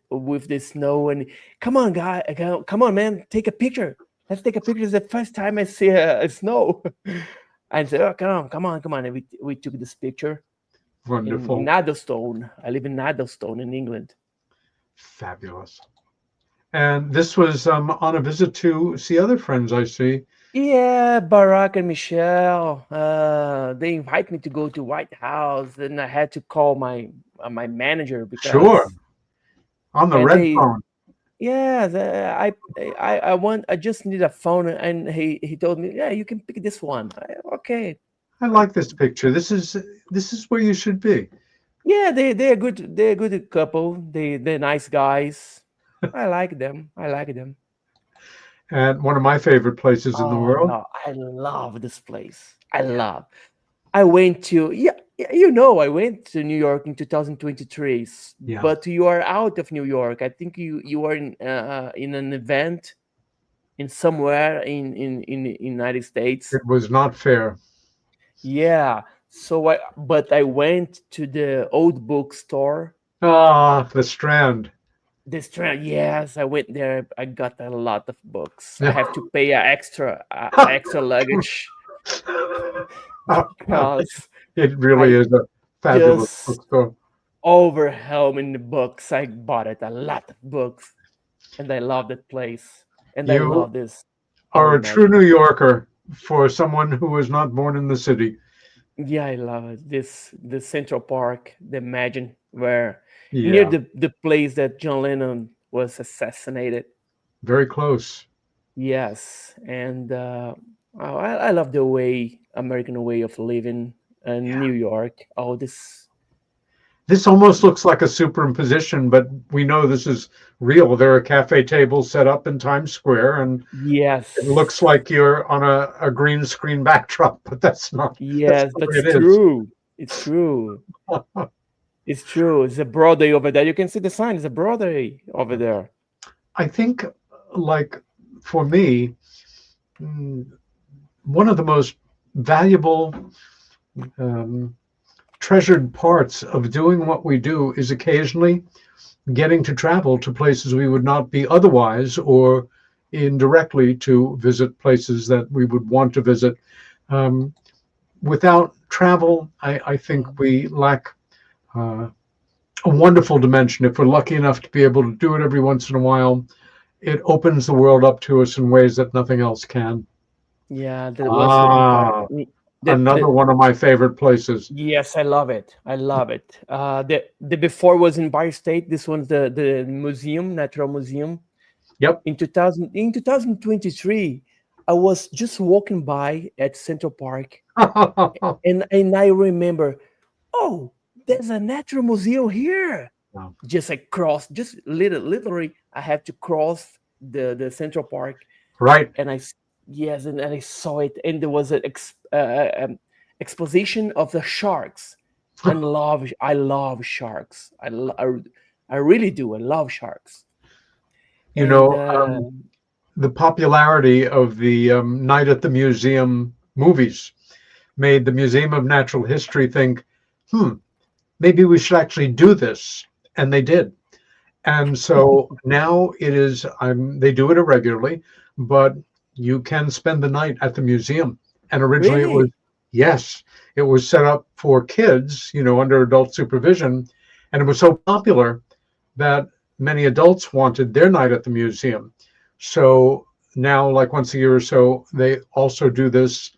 with the snow. And come on, guy, come on, man, take a picture. Let's take a picture. It's the first time I see snow. And said, "Oh, come on!" And we took this picture. Wonderful. In Addlestone. I live in Addlestone in England. Fabulous. And this was on a visit to see other friends, I see. Yeah, Barack and Michelle. They invite me to go to White House, and I had to call my manager because sure on the red phone. Yeah, I just need a phone, and he told me, yeah, you can pick this one. Okay. I like this picture. This is where you should be. Yeah, they're good. They're a good couple. They're nice guys. I like them. And one of my favorite places in the world. No, I love this place. I went to I went to New York in 2023. Yeah. But you are out of New York. I think you are in an event in somewhere in the United States. It was not fair. Yeah. So I went to the old bookstore. The Strand. The Strand, yes, I went there. I got a lot of books. I have to pay extra luggage because it really is a fabulous bookstore. Overwhelming the books. I bought a lot of books, and I love that place. And I love this. Are a true New Yorker for someone who was not born in the city. Yeah, I love it. The Central Park, the Imagine, where near the place that John Lennon was assassinated. Very close. Yes, and I love the American way of living in New York. Oh, this almost looks like a superimposition, but we know this is real. There are cafe tables set up in Times Square, and yes, it looks like you're on a green screen backdrop, but that's not. Yes, but it's true. It's true. It's true. It's a Broadway over there. You can see the sign. It's a Broadway over there. I think, like, for me, one of the most valuable, treasured parts of doing what we do is occasionally getting to travel to places we would not be otherwise, or indirectly to visit places that we would want to visit. Without travel, I think we lack a wonderful dimension. If we're lucky enough to be able to do it every once in a while, it opens the world up to us in ways that nothing else can. Yeah, that was Another one of my favorite places. Yes, I love it. I love it. The before was in Empire State. This one's the museum, Natural Museum. Yep. In 2023, I was just walking by at Central Park, and I remember, oh, there's a natural museum here. Wow. Just literally, I have to cross the Central Park. Right. And I saw it, and there was an exposition of the sharks. I love sharks. I really do. I love sharks. The popularity of the Night at the Museum movies made the Museum of Natural History think, maybe we should actually do this. And they did. And so now it is, they do it irregularly, but you can spend the night at the museum. And originally Really? it was set up for kids, under adult supervision. And it was so popular that many adults wanted their night at the museum. So now, like once a year or so, they also do this.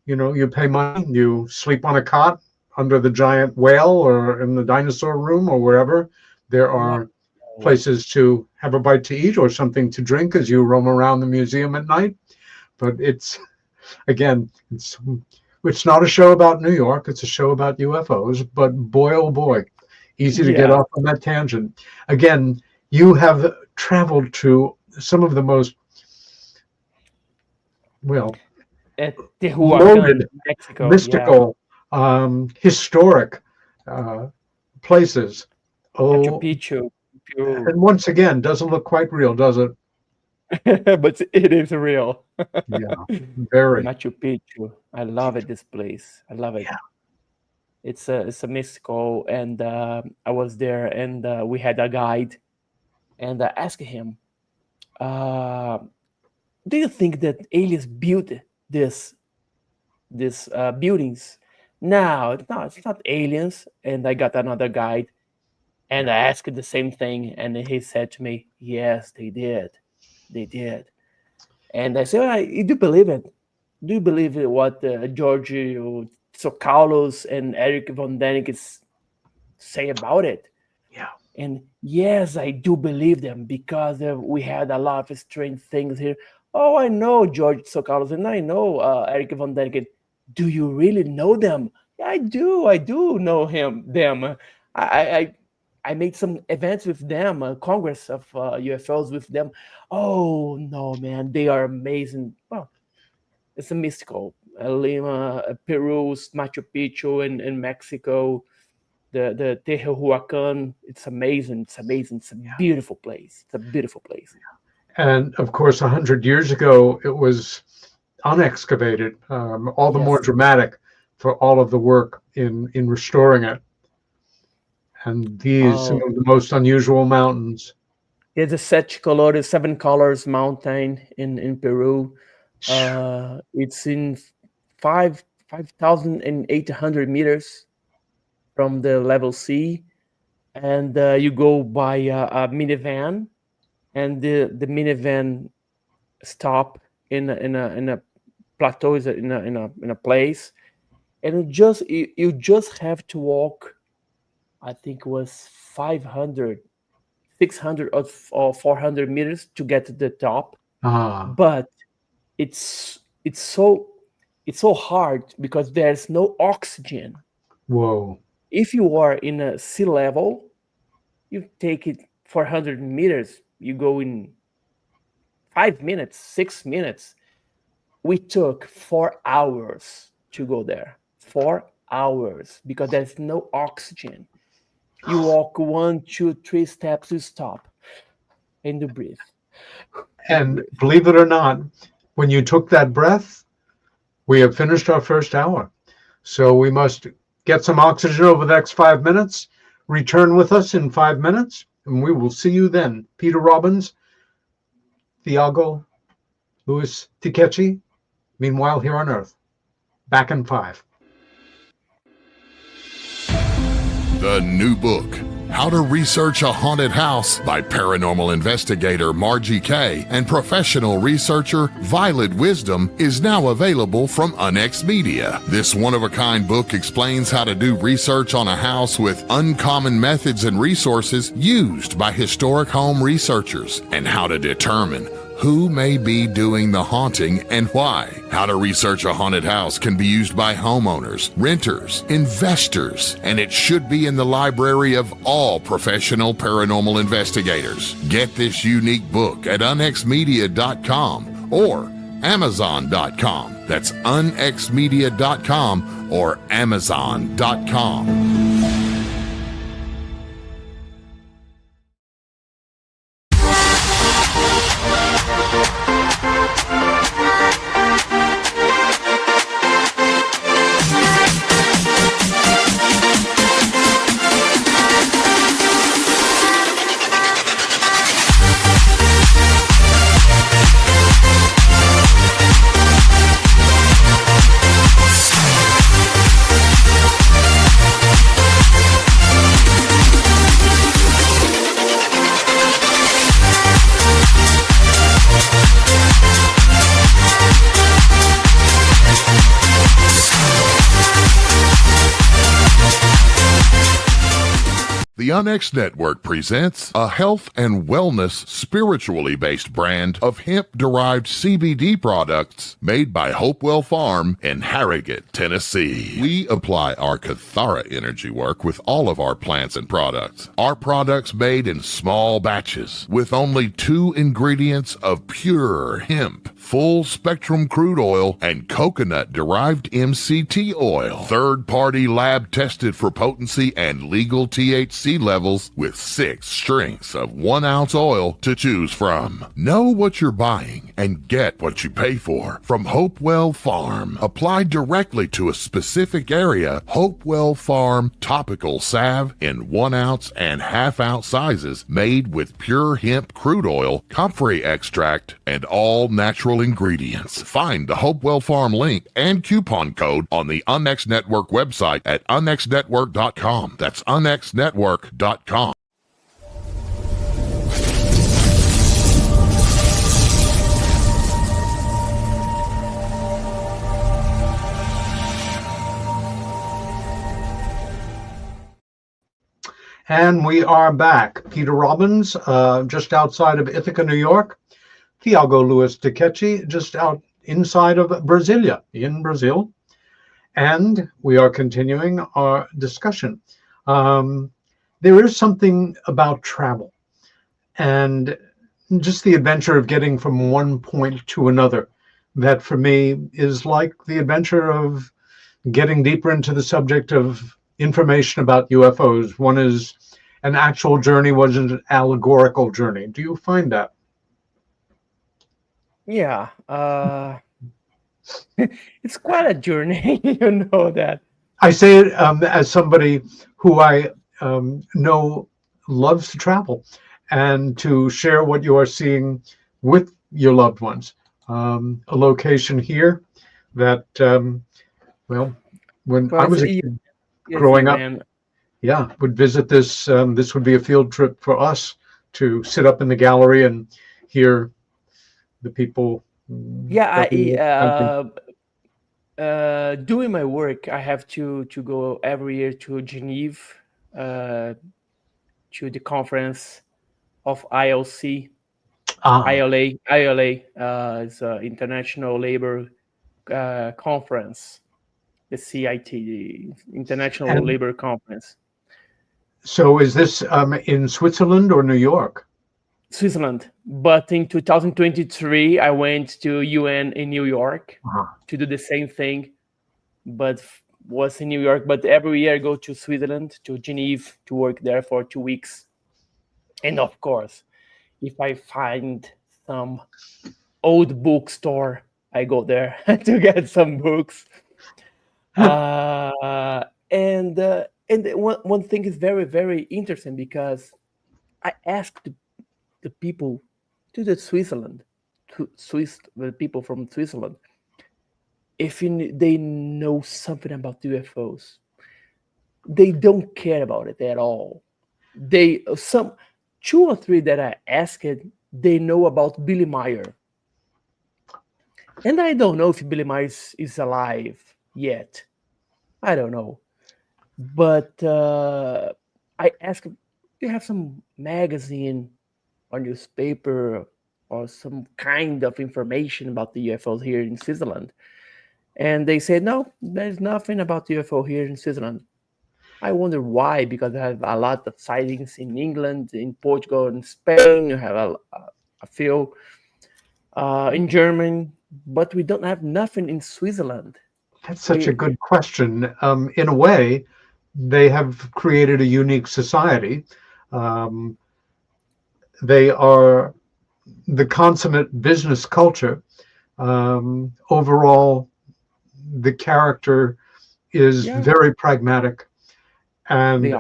You pay money, you sleep on a cot under the giant whale or in the dinosaur room or wherever. There are places to have a bite to eat or something to drink as you roam around the museum at night. But it's not a show about New York. It's a show about UFOs. But boy, oh boy, easy to get off on that tangent. Again, you have traveled to some of the most, at Tijuana, Mexico, mystical, historic places. Machu Picchu, Peru. And once again, doesn't look quite real, does it? But it is real. Yeah, very. Machu Picchu. I love it. This place. I love it. Yeah. It's a mystical, and I was there, and we had a guide, and I asked him, "Do you think that aliens built these buildings?" No, it's not aliens. And I got another guide, and I asked the same thing, and he said to me, "Yes, they did. They did." And I said, "You do believe it? Do you believe what Giorgio Tsoukalos and Eric von Däniken say about it?" Yeah. And yes, I do believe them, because we had a lot of strange things here. Oh, I know George Tsoukalos, and I know Eric von Däniken. Do you really know them? Yeah, I do know them. I made some events with them, a Congress of UFOs with them. Oh, no, man, they are amazing. Well, it's a mystical. Lima, Peru, Machu Picchu, and Mexico, the Teotihuacan. It's amazing. It's amazing. It's a beautiful place. It's a beautiful place. And of course, 100 years ago, it was unexcavated, all the more dramatic for all of the work in restoring it. And these some of the most unusual mountains. There's a Seven Colors mountain in Peru. It's in 5,800 meters from the level sea, and you go by a minivan, and the minivan stop in a plateau, is in a place, and you just have to walk. I think it was 500, 600 or 400 meters to get to the top. But it's so hard because there's no oxygen. Whoa. If you are in a sea level, you take it 400 meters, you go in 5 minutes, 6 minutes. We took 4 hours to go there. 4 hours, because there's no oxygen. You walk 1, 2, 3 steps, you stop, and you breathe. And believe it or not, when you took that breath, We have finished our first hour, so we must get some oxygen over the next 5 minutes. Return with us in 5 minutes, and we will see you then. Peter Robbins, Thiago Luiz Ticchetti, Meanwhile Here on Earth. Back in 5. The new book, How to Research a Haunted House by paranormal investigator Margie Kay and professional researcher Violet Wisdom, is now available from Unex Media. This one-of-a-kind book explains how to do research on a house with uncommon methods and resources used by historic home researchers, and how to determine who may be doing the haunting and why. How to Research a Haunted House can be used by homeowners, renters, investors, and it should be in the library of all professional paranormal investigators. Get this unique book at unexmedia.com or amazon.com. That's unexmedia.com or amazon.com. The Unex Network presents a health and wellness spiritually based brand of hemp-derived CBD products made by Hopewell Farm in Harrogate, Tennessee. We apply our Cathara energy work with all of our plants and products. Our products made in small batches with only 2 ingredients of pure hemp, full-spectrum crude oil, and coconut-derived MCT oil. Third-party lab tested for potency and legal THC levels with 6 strengths of 1 ounce oil to choose from. Know what you're buying and get what you pay for from Hopewell Farm. Applied directly to a specific area, Hopewell Farm topical salve in 1 ounce and ½ ounce sizes, made with pure hemp crude oil, comfrey extract, and all natural ingredients. Find the Hopewell Farm link and coupon code on the Unex Network website at unexnetwork.com. That's unexnetwork.com. And we are back. Peter Robbins, just outside of Ithaca, New York. Thiago Luiz Ticchetti, just inside of Brasília, in Brazil. And we are continuing our discussion. There is something about travel and just the adventure of getting from one point to another that for me is like the adventure of getting deeper into the subject of information about UFOs. One is an actual journey, one is an allegorical journey. Do you find that? Yeah, it's quite a journey, you know that. I say it as somebody who I know loves to travel and to share what you are seeing with your loved ones. A location here that, when I was a kid growing up, would visit this. This would be a field trip for us to sit up in the gallery and hear the people. Doing my work, I have to go every year to Geneva, to the conference of ILC. ILA is International Labor Conference, the CIT, the International Labor Conference. So is this in Switzerland or New York? Switzerland, but in 2023 I went to UN in New York to do the same thing, but was in New York. But every year I go to Switzerland, to Geneva, to work there for 2 weeks. And of course, if I find some old bookstore I go there to get some books. And one thing is very, very interesting, because I asked the people to the people from Switzerland, if they know something about UFOs. They don't care about it at all. Some 2 or 3 that I asked, they know about Billy Meyer, and I don't know if Billy Meyer is alive yet. I don't know, but I asked, do you have some magazine or newspaper or some kind of information about the UFOs here in Switzerland? And they said, no, there's nothing about UFO here in Switzerland. I wonder why, because I have a lot of sightings in England, in Portugal, in Spain. You have a few in Germany, but we don't have nothing in Switzerland. That's such a good question. In a way, they have created a unique society. They are the consummate business culture. Overall, the character is very pragmatic and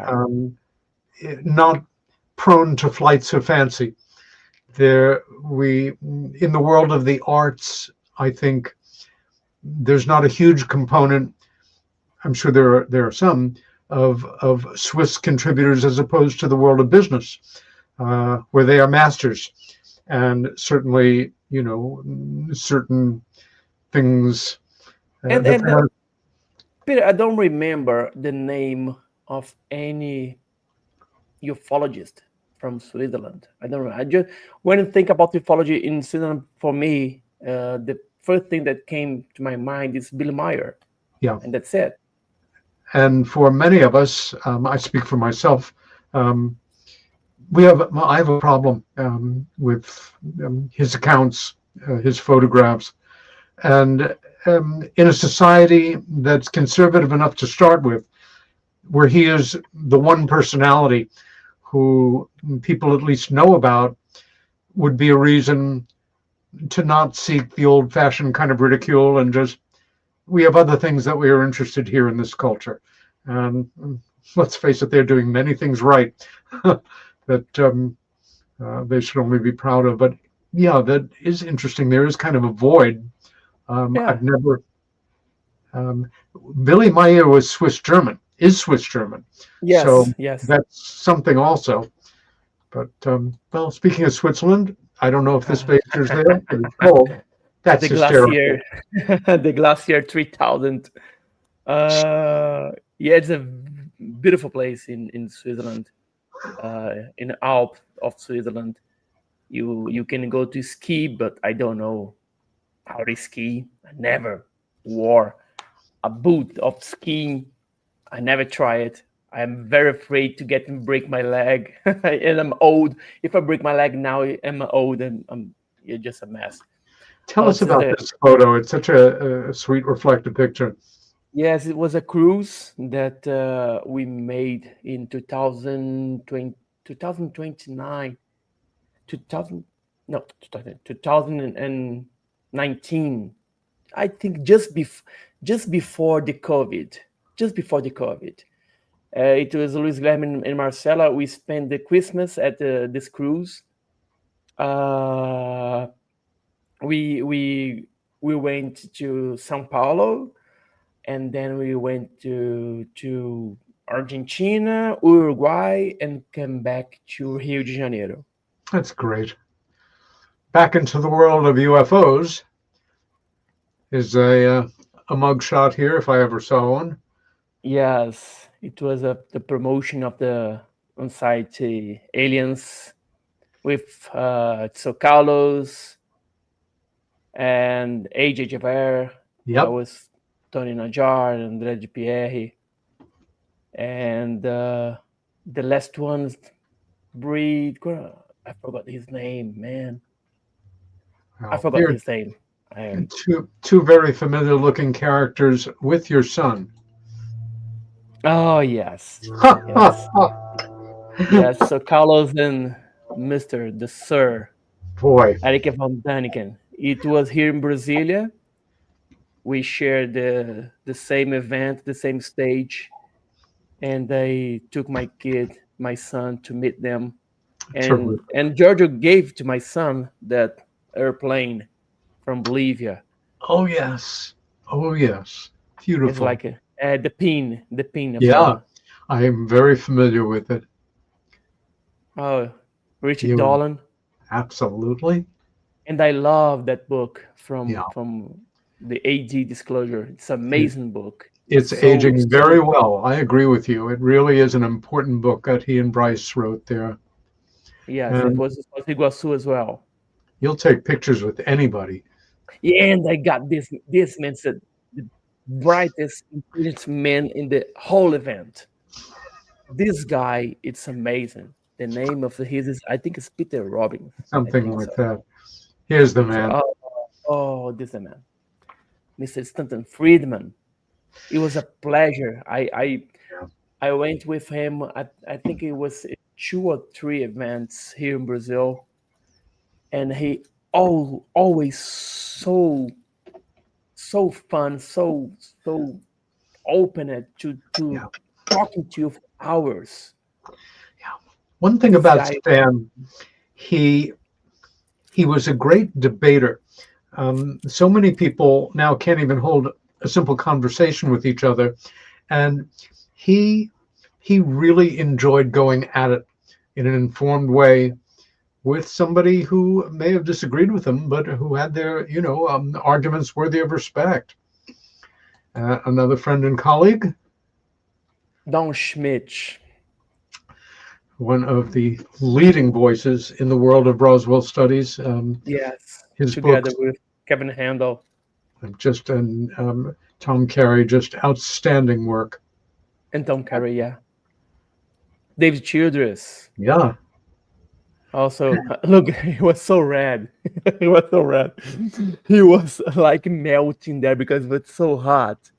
not prone to flights of fancy. In the world of the arts, I think there's not a huge component. I'm sure there are some of Swiss contributors as opposed to the world of business, where they are masters, and certainly, certain things. Peter, I don't remember the name of any ufologist from Switzerland. I don't remember. I just, when I think about ufology in Switzerland, for me, the first thing that came to my mind is Bill Meyer. Yeah. And that's it. And for many of us, I speak for myself, I have a problem with his accounts, his photographs. And in a society that's conservative enough to start with, where he is the one personality who people at least know about, would be a reason to not seek the old-fashioned kind of ridicule, and just, we have other things that we are interested here in this culture. And let's face it, they're doing many things right that they should only be proud of. But yeah, that is interesting. There is kind of a void. I've never. Billy Meyer was Swiss German. Yes, so yes. That's something also. But well, speaking of Switzerland, I don't know if this picture's there, but it's cold. That's the hysterical. Glacier, the Glacier 3000. It's a beautiful place in Switzerland, in the Alps of Switzerland. You can go to ski, but I don't know how to ski. I never wore a boot of skiing. I never try it. I'm very afraid to break my leg, and I'm old. If I break my leg now, I'm old, and you're just a mess. Tell us about this photo. It's such a sweet, reflective picture. Yes, it was a cruise that we made in 2019. I think just before the COVID. It was Luis Guilherme and Marcela. We spent the Christmas at this cruise. We went to São Paulo, and then we went to Argentina, Uruguay, and came back to Rio de Janeiro. That's great. Back into the world of UFOs is a mugshot here, if I ever saw one. Yes, it was the promotion of the on-site aliens with São Carlos and AJ Javert. Yep. That was Tony Najjar and André de Pierre. And the last one's Breed. I forgot his name, man. I forgot his name. Two very familiar looking characters with your son. Oh, yes. Yes, so Carlos and the Sir. Boy. Eric von Daniken. It was here in Brasília. we shared the same event, the same stage, and they took my son, to meet them, Terrific. and Giorgio gave to my son that airplane from Bolivia. Oh yes. Oh yes. It's Beautiful. like the pin of Yeah, the I am very familiar with it. Richard You Dolan. absolutely. And I love that book Yeah. from the AD Disclosure. It's an It- amazing book. It's aging very well. I agree with you. It really is an important book that he and Bryce wrote there. Yes, it And was Iguazu as well. you'll take pictures with anybody. Yeah, and I got this man said the brightest, intelligent man in the whole event. This guy, it's amazing. The name of his is, I think it's Peter Robbins. I Something think like so. that. Here's the So, man. this is the man, Mr. Stanton Friedman. It was a pleasure. I went with him. I think it was 2 or 3 events here in Brazil, and he always so fun, so open to Yeah. talking to you for hours. One thing This about guy, Stan, he was a great debater. So many people now can't even hold a simple conversation with each other, and he really enjoyed going at it in an informed way with somebody who may have disagreed with him, but who had their arguments worthy of respect. Another friend and colleague, Don Schmidt. one of the leading voices in the world of Roswell studies. Yes, His together books, with Kevin Handel just Tom Carey, just outstanding work. and Tom Carey. Yeah, David Childress. Yeah, Also, look, he was so red. He was so red. He was like melting there because it was so hot.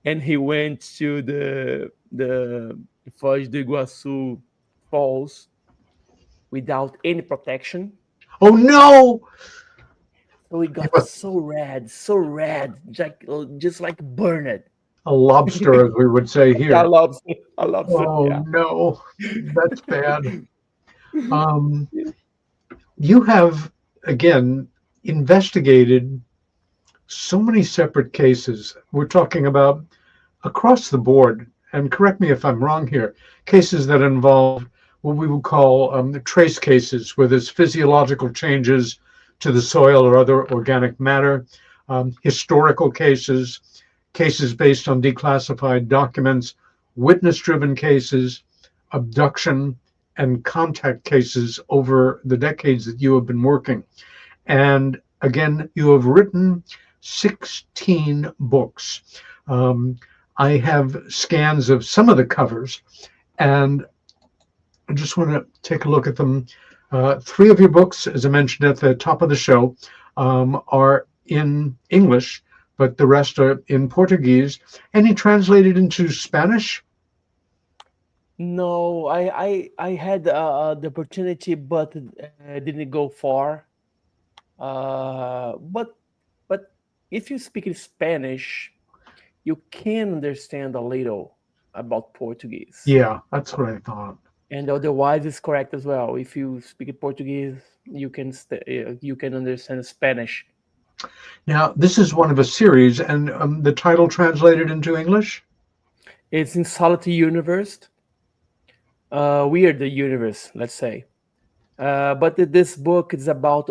And he went to the Foz do Iguaçu falls without any protection. oh no, So he got so red, just like burned. a lobster, as we would say I here. love it. I love it. Oh Yeah. no, that's bad. You have again investigated so many separate cases. We're talking about across the board, and correct me if I'm wrong here, cases that involve what we would call trace cases, where there's physiological changes to the soil or other organic matter, historical cases, cases based on declassified documents, witness-driven cases, abduction, and contact cases over the decades that you have been working. And again, you have written 16 books. I have scans of some of the covers, and I just want to take a look at them. 3 of your books, as I mentioned at the top of the show, are in English, but the rest are in Portuguese. Any translated into Spanish? No, I had the opportunity, but didn't go far. But if you speak in Spanish, you can understand a little about Portuguese. Yeah, that's what I thought. And otherwise, it's correct as well. If you speak in Portuguese, you can understand Spanish. Now, this is one of a series, and the title translated into English? It's in Solitude Universe. We are the universe, let's say. But this book is about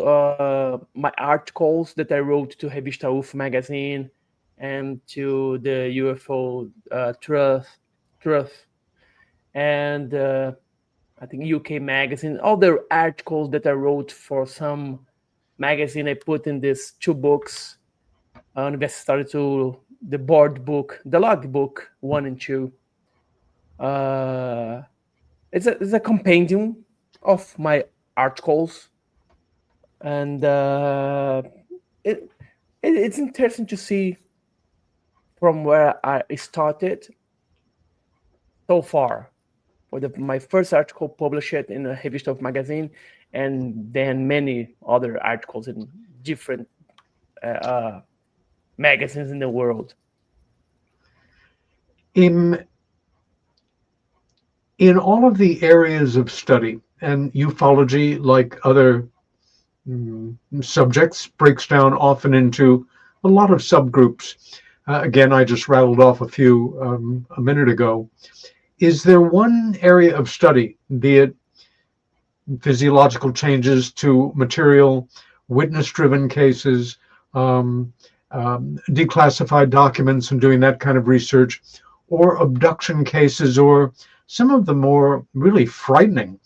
my articles that I wrote to Revista UFO Magazine and to the UFO Truth, and I think UK Magazine. All the articles that I wrote for some magazine, I put in these 2 books. Started to the board book, the log book 1 and 2. It's a compendium of my articles, and it's interesting to see from where I started so far. For my first article published in a Revista UFO Magazine, and then many other articles in different magazines in the world. In all of the areas of study, and ufology, like other subjects, breaks down often into a lot of subgroups. Again, I just rattled off a few a minute ago. Is there one area of study, be it physiological changes to material, witness-driven cases, declassified documents and doing that kind of research, or abduction cases, or some of the more really frightening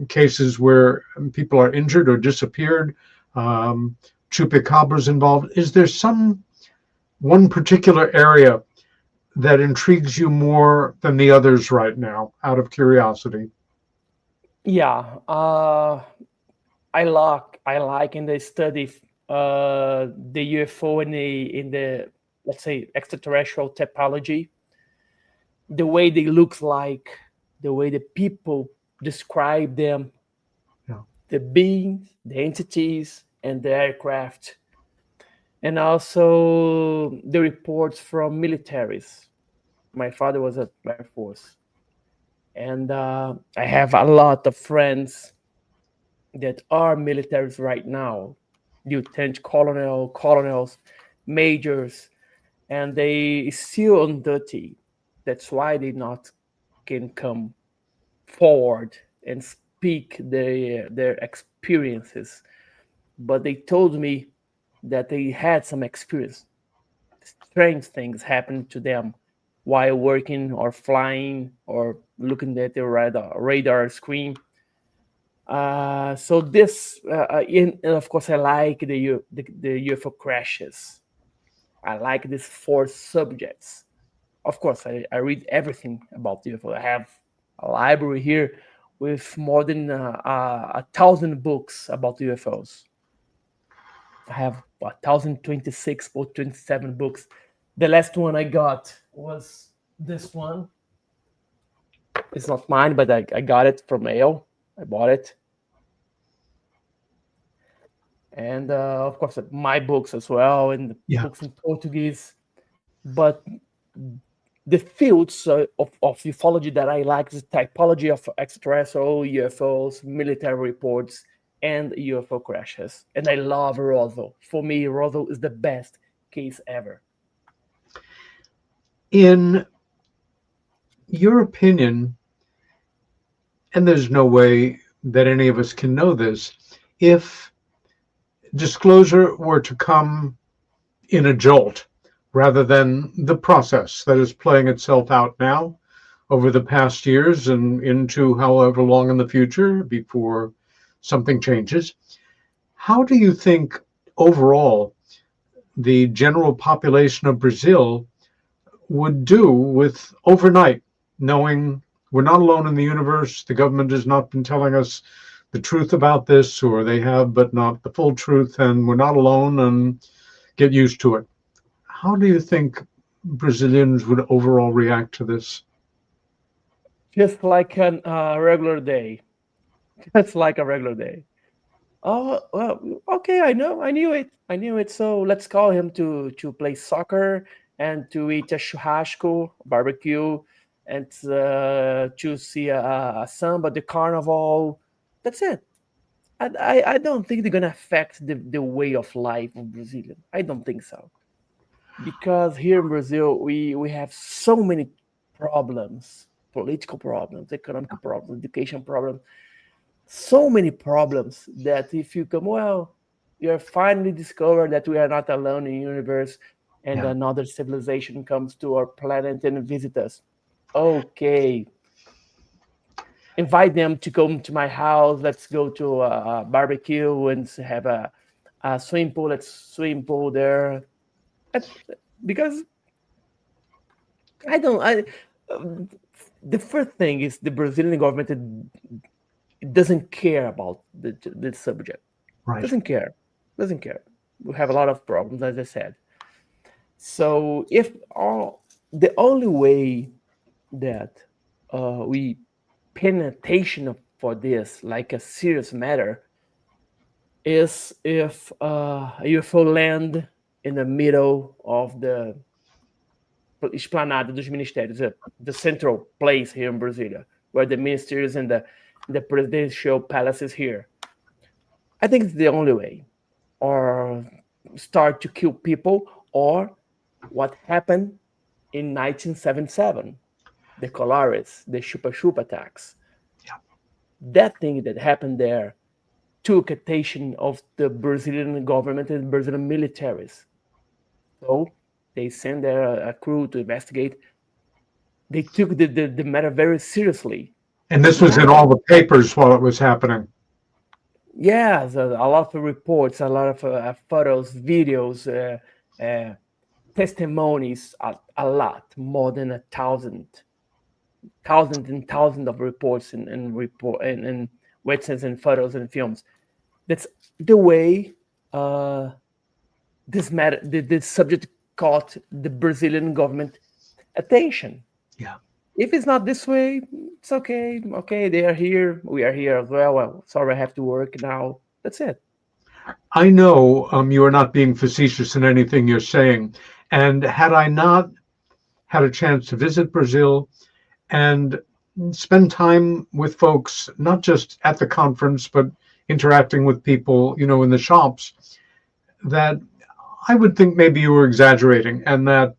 cases where people are injured or disappeared, chupacabras involved? Is there one particular area that intrigues you more than the others right now, out of curiosity? Yeah, I like in the study the UFO in the let's say extraterrestrial typology, the way they look like, the way the people describe them, the beings, the entities, and the aircraft, and also the reports from militaries. My father was at Air Force, and I have a lot of friends that are militaries right now, lieutenant colonels, majors, and they still on duty. That's why they not can come forward and speak their experiences. But they told me that they had some experience, strange things happened to them while working or flying or looking at the radar screen. So this, and of course, I like the UFO crashes. I like these 4 subjects. Of course, I read everything about UFO. I have a library here with more than 1,000 books about UFOs. I have 1,026 or 27 books. The last one I got was this one. It's not mine, but I got it from mail. I bought it. And of course, my books as well, and books in Portuguese. But the fields of ufology that I like is typology of extraterrestrial, UFOs, military reports, and UFO crashes. And I love Roswell. For me, Roswell is the best case ever. In your opinion, and there's no way that any of us can know this, if disclosure were to come in a jolt, rather than the process that is playing itself out now over the past years and into however long in the future before something changes, how do you think overall the general population of Brazil would do with overnight knowing we're not alone in the universe, the government has not been telling us the truth about this, or they have but not the full truth, and we're not alone, and get used to it? How do you think Brazilians would overall react to this? Just like a regular day. Just like a regular day. Oh, well, okay, I knew it. So let's call him to play soccer and to eat a churrasco, barbecue, and to see a samba, the carnival. That's it. I don't think they're gonna affect the way of life of Brazilian. I don't think so, because here in Brazil we have so many problems, political problems, economic problems, education problems, so many problems that if you come, well, you're finally discovered that we are not alone in the universe, and another civilization comes to our planet and visit us. Okay, invite them to come to my house. Let's go to a barbecue and have a swim pool. Let's swim pool there. Because the first thing is the Brazilian government doesn't care about the subject. Right. Doesn't care. We have a lot of problems, as I said. So the only way that we pay attention for this like a serious matter is if a UFO land in the middle of the Esplanada dos Ministérios, the central place here in Brasília, where the ministers and the presidential palace is here. I think it's the only way. Or start to kill people, or what happened in 1977, the Colares, the Chupa-Chupa attacks. Yeah. That thing that happened there took attention of the Brazilian government and Brazilian militaries. So they sent a crew to investigate. They took the matter very seriously. And this was in all the papers while it was happening. Yes, a lot of reports, a lot of photos, videos, testimonies, a lot, more than 1,000, thousands and thousands of reports and witnesses and photos and films. That's the way this subject caught the Brazilian government attention. Yeah. If it's not this way, it's okay. Okay, they are here. We are here as well. Well, sorry, I have to work now. That's it. I know you are not being facetious in anything you're saying. And had I not had a chance to visit Brazil and spend time with folks, not just at the conference, but interacting with people, in the shops, that I would think maybe you were exaggerating, and that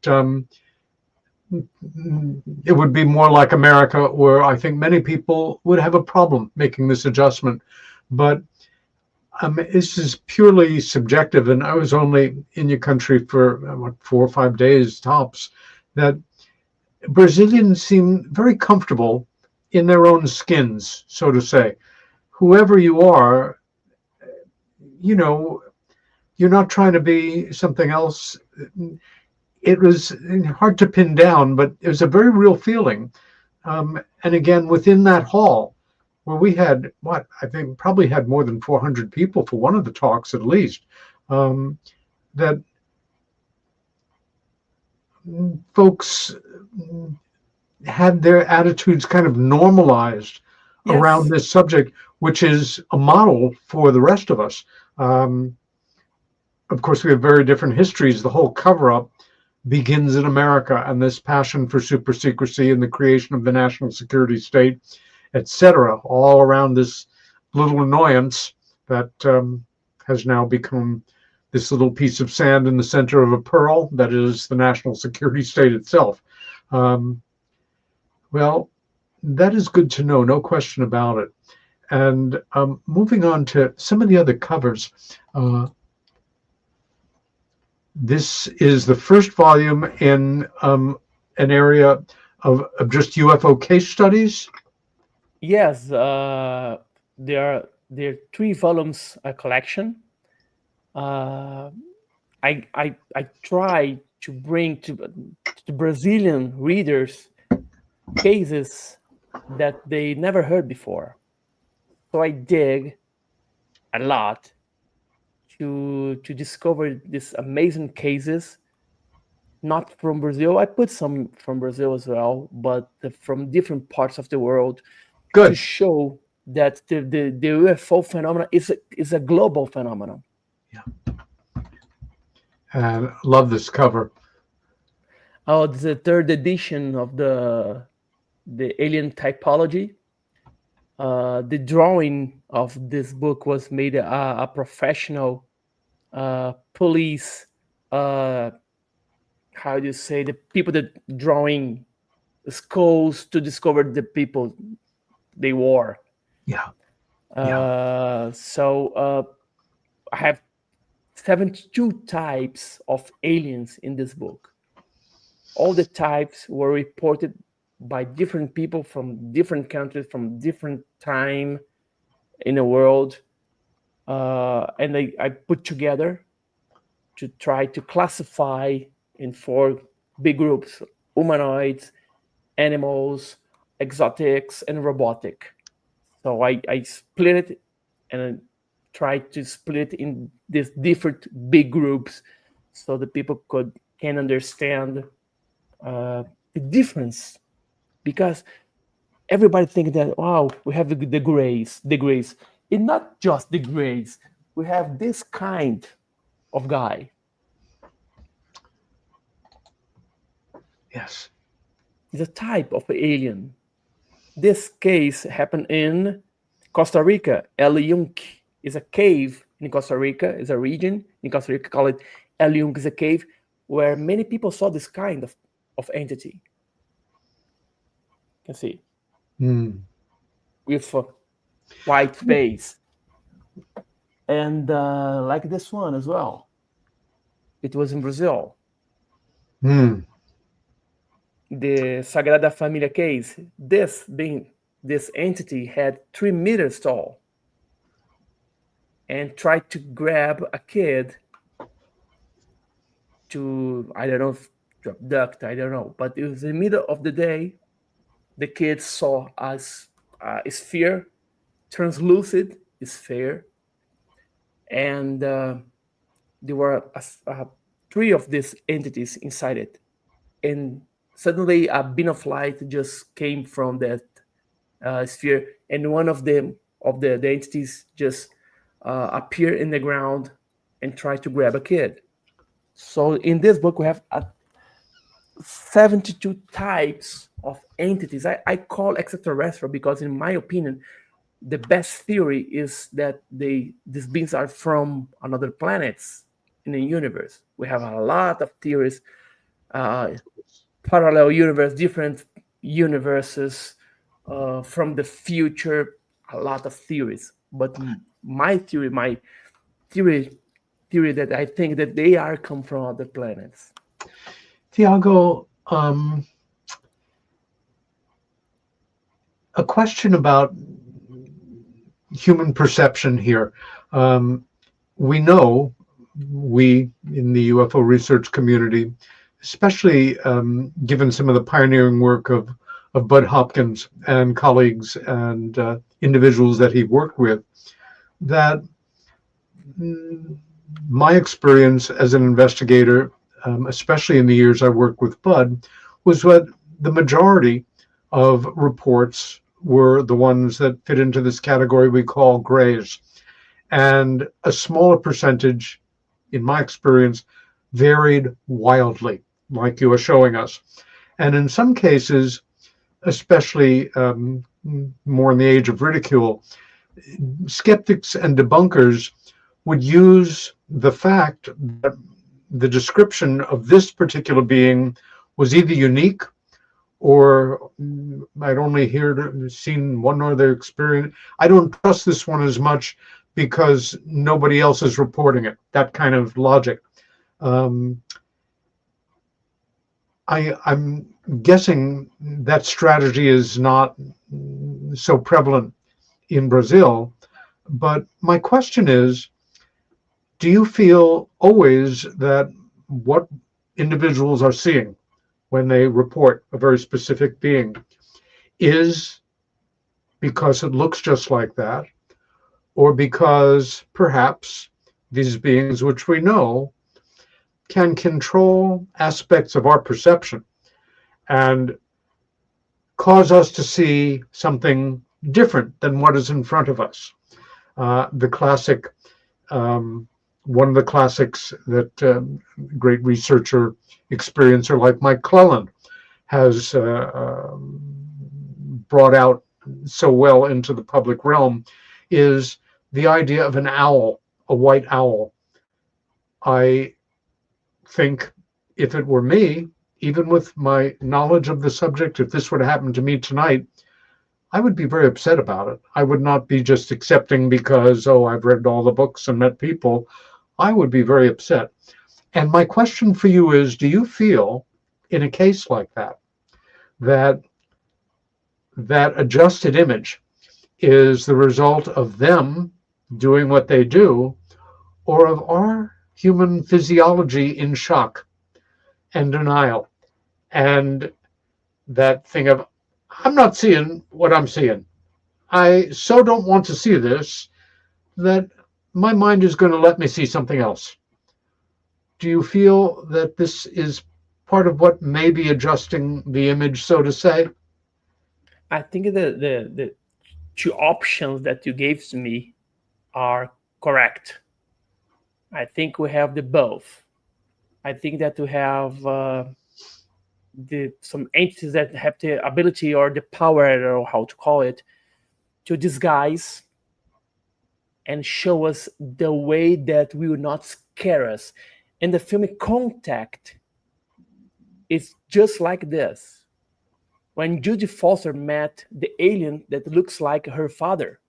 it would be more like America, where I think many people would have a problem making this adjustment. But this is purely subjective, and I was only in your country for 4 or 5 days tops. That Brazilians seem very comfortable in their own skins, so to say. Whoever you are, you're not trying to be something else. It was hard to pin down, but it was a very real feeling. And again, within that hall, where we had, I think probably had more than 400 people for one of the talks at least, that folks had their attitudes kind of normalized around this subject, which is a model for the rest of us. Of course, we have very different histories. The whole cover-up begins in America, and this passion for super secrecy and the creation of the national security state, etc., all around this little annoyance that has now become this little piece of sand in the center of a pearl that is the national security state itself. Well, that is good to know, no question about it. And moving on to some of the other covers, this is the first volume in an area of just UFO case studies. Yes, there are 3 volumes a collection. I try to bring to Brazilian readers cases that they never heard before. So I dig a lot to discover these amazing cases, not from Brazil. I put some from Brazil as well, but from different parts of the world. Good. To show that the UFO phenomenon is a global phenomenon. Yeah. And love this cover. Oh, it's the 3rd edition of the alien typology. The drawing of this book was made a professional police. How do you say, the people that drawing skulls to discover the people they were. Yeah. So I have 72 types of aliens in this book. All the types were reported by different people from different countries, from different time in the world. And I put together to try to classify in 4 big groups: humanoids, animals, exotics, and robotic. So I split it and tried to split in these different big groups so that people can understand the difference. Because everybody thinks that, wow, we have the grays. It's not just the grays. We have this kind of guy. Yes. It's a type of alien. This case happened in Costa Rica. El Yunque is a cave in Costa Rica. It's a region in Costa Rica called El Yunque is a cave where many people saw this kind of entity. You can see with a white face, and like this one as well. It was in Brazil. The Sagrada Familia case. This entity had 3 meters tall and tried to grab a kid to, I don't know, to abduct, I don't know. But it was in the middle of the day. The kid saw a sphere, translucent sphere, and there were 3 of these entities inside it. And suddenly a beam of light just came from that sphere, and one of them, of the entities, just appeared in the ground and tried to grab a kid. So in this book, we have 72 types of entities. I call extraterrestrial because, in my opinion, the best theory is that these beings are from another planets in the universe. We have a lot of theories, parallel universe, different universes from the future, a lot of theories. But my theory that I think that they are come from other planets. Thiago, a question about human perception here. We know, we in the UFO research community, especially given some of the pioneering work of Bud Hopkins and colleagues and individuals that he worked with, that my experience as an investigator, especially in the years I worked with Bud, was that the majority of reports were the ones that fit into this category we call grays. And a smaller percentage, in my experience, varied wildly, like you are showing us. And in some cases, especially more in the age of ridicule, skeptics and debunkers would use the fact that the description of this particular being was either unique, or I'd only seen one other experience. I don't trust this one as much because nobody else is reporting it. That kind of logic. I'm guessing that strategy is not so prevalent in Brazil. But my question is, do you feel always that what individuals are seeing when they report a very specific being is because it looks just like that, or because perhaps these beings, which we know, can control aspects of our perception and cause us to see something different than what is in front of us? The classic, one of the classics that great researcher, experiencer like Mike Cleland has brought out so well into the public realm is the idea of an owl, a white owl. I think if it were me, even with my knowledge of the subject, if this would happen to me tonight, I would be very upset about it. I would not be just accepting because, oh, I've read all the books and met people. I would be very upset. And my question for you is, do you feel in a case like that, that adjusted image is the result of them doing what they do, or of our human physiology in shock and denial? And that thing of, I'm not seeing what I'm seeing. I so don't want to see this that my mind is going to let me see something else. Do you feel that this is part of what may be adjusting the image, so to say? I think the 2 options that you gave to me are correct. I think we have the both. I think that we have some entities that have the ability or the power, I don't know how to call it, to disguise and show us the way that will not scare us. And the film Contact is just like this. When Judy Foster met the alien that looks like her father,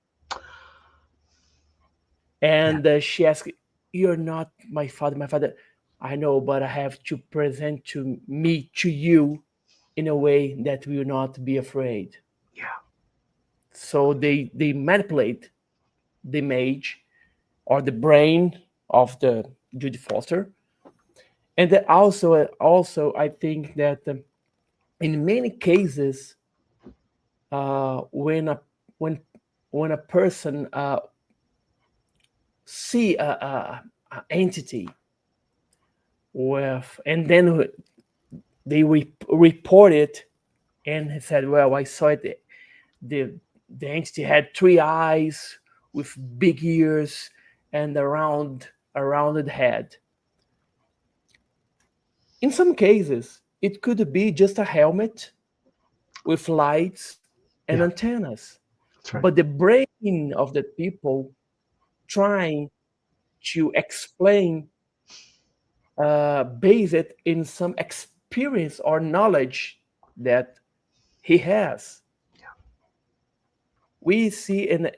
and she asked, "You're not my father. My father, I know, but I have to present to you in a way that will not be afraid." Yeah. So they manipulate the image or the brain of the Judy Foster. And then also I think that in many cases, when a person see a entity with, and then they report it, and he said, "Well, I saw it. The entity had 3 eyes with big ears and a rounded head." In some cases, it could be just a helmet with lights and antennas. That's right. But the brain of the people trying to explain, base it in some experience or knowledge that he has. We see in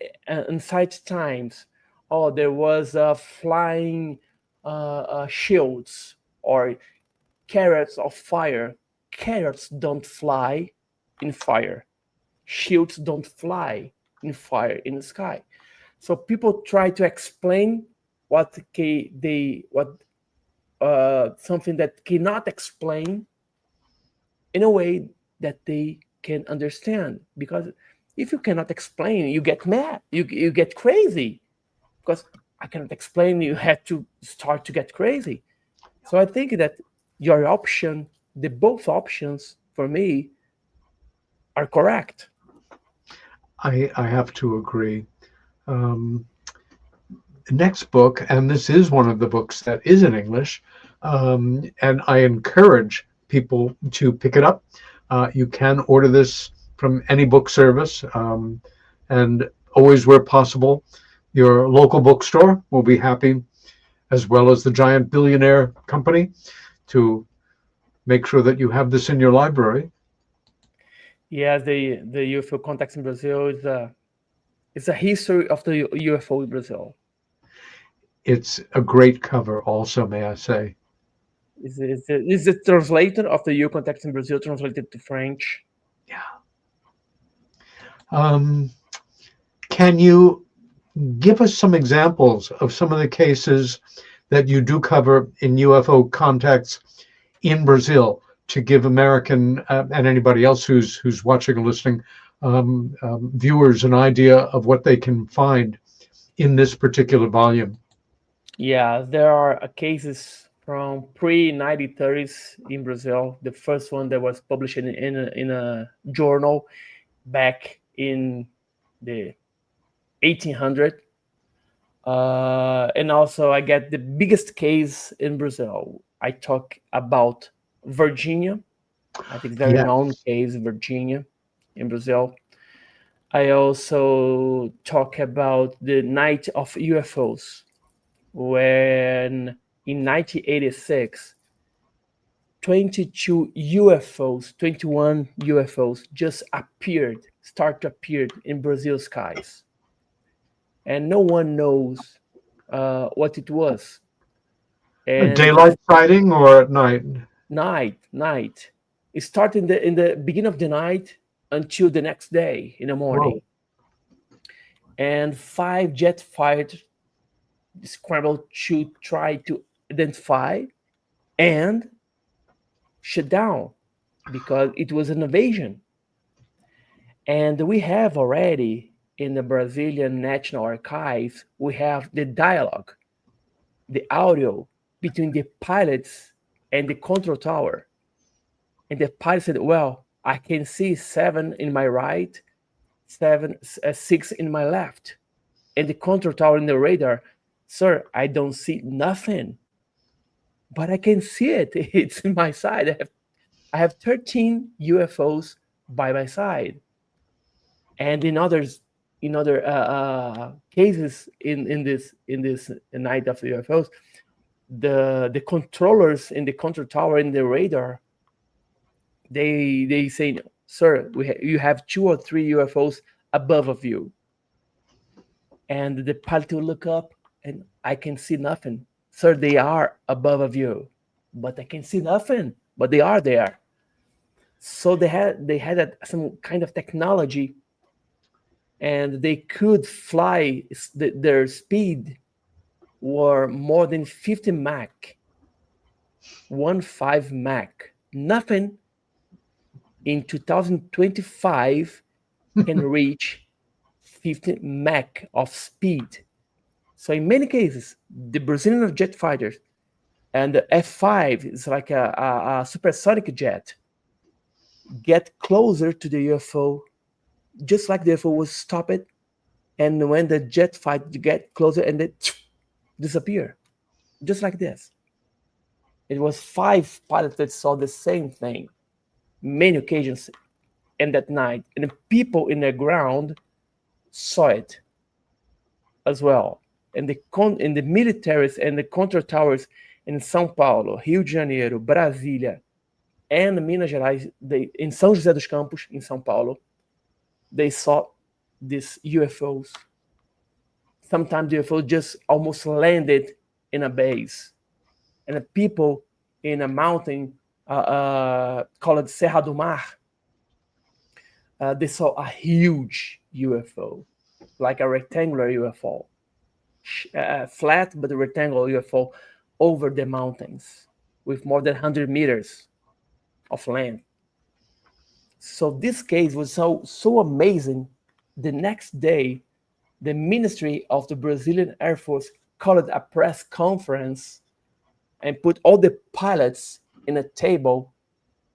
Insight Times, there was flying shields or carrots of fire. Carrots don't fly in fire. Shields don't fly in fire in the sky. So people try to explain something that cannot explain in a way that they can understand. Because if you cannot explain, you get mad, you get crazy. Because I cannot explain, you had to start to get crazy. So I think that your option, both options for me, are correct. I have to agree. The next book, and this is one of the books that is in English, and I encourage people to pick it up. You can order this from any book service, and always where possible, your local bookstore will be happy, as well as the giant billionaire company, to make sure that you have this in your library. Yeah, the UFO Contacts in Brazil is a history of the UFO in Brazil. It's a great cover also, may I say. Is the translator of the UFO Contacts in Brazil translated to French? Yeah. Can you give us some examples of some of the cases that you do cover in UFO Contacts in Brazil, to give American and anybody else who's watching or listening, viewers, an idea of what they can find in this particular volume? Yeah, there are cases from pre-1930s in Brazil. The first one that was published in a journal back in the 1800s. And also I get the biggest case in Brazil. I talk about Virginia. I think very known case, Virginia in Brazil. I also talk about the Night of UFOs, when in 1986, 21 UFOs just start to appear in Brazil skies. And no one knows what it was. And a daylight sighting or at night? Night. It started in the beginning of the night until the next day in the morning. Whoa. And 5 jet fighters scrambled to try to identify and shut down, because it was an invasion. And we have already in the Brazilian National Archives, we have the dialogue, the audio between the pilots and the control tower. And the pilot said, "Well, I can see 7 in my right, 6 in my left." And the control tower in the radar, "Sir, I don't see nothing, but I can see it. It's in my side. I I have 13 UFOs by my side, and in other cases in this night of the UFOs, the controllers in the control tower in the radar, they say, sir, you have 2 or 3 UFOs above of you, and the pilot will look up and I can see nothing. Sir, they are above of you, but I can see nothing, but they are there. So they had some kind of technology, and they could fly. Their speed were more than 50 Mach, 15 Mach. Nothing in 2025 can reach 50 Mach of speed. So in many cases, the Brazilian jet fighters and the F-5 is like a supersonic jet, get closer to the UFO, just like the UFO will stop it, and when the jet fight get closer and they disappear, just like this. It was 5 pilots that saw the same thing, many occasions in that night, and the people in the ground saw it as well. And the militaries and the control towers in São Paulo, Rio de Janeiro, Brasília, and Minas Gerais, in São José dos Campos, in São Paulo, they saw these UFOs. Sometimes the UFO just almost landed in a base. And the people in a mountain called Serra do Mar, they saw a huge UFO, like a rectangular UFO, flat but a rectangular UFO over the mountains with more than 100 meters of land. So this case was so amazing. The next day, the Ministry of the Brazilian Air Force called a press conference and put all the pilots in a table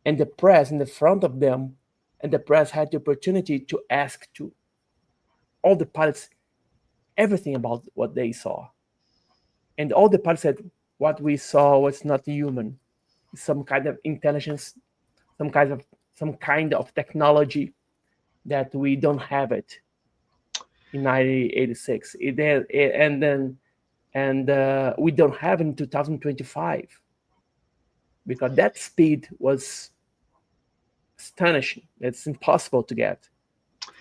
and the press in the front of them, and the press had the opportunity to ask to all the pilots everything about what they saw. And all the pilots said, what we saw was not human. Some kind of intelligence, some kind of technology that we don't have it in 1986. We don't have it in 2025 because that speed was astonishing. It's impossible to get.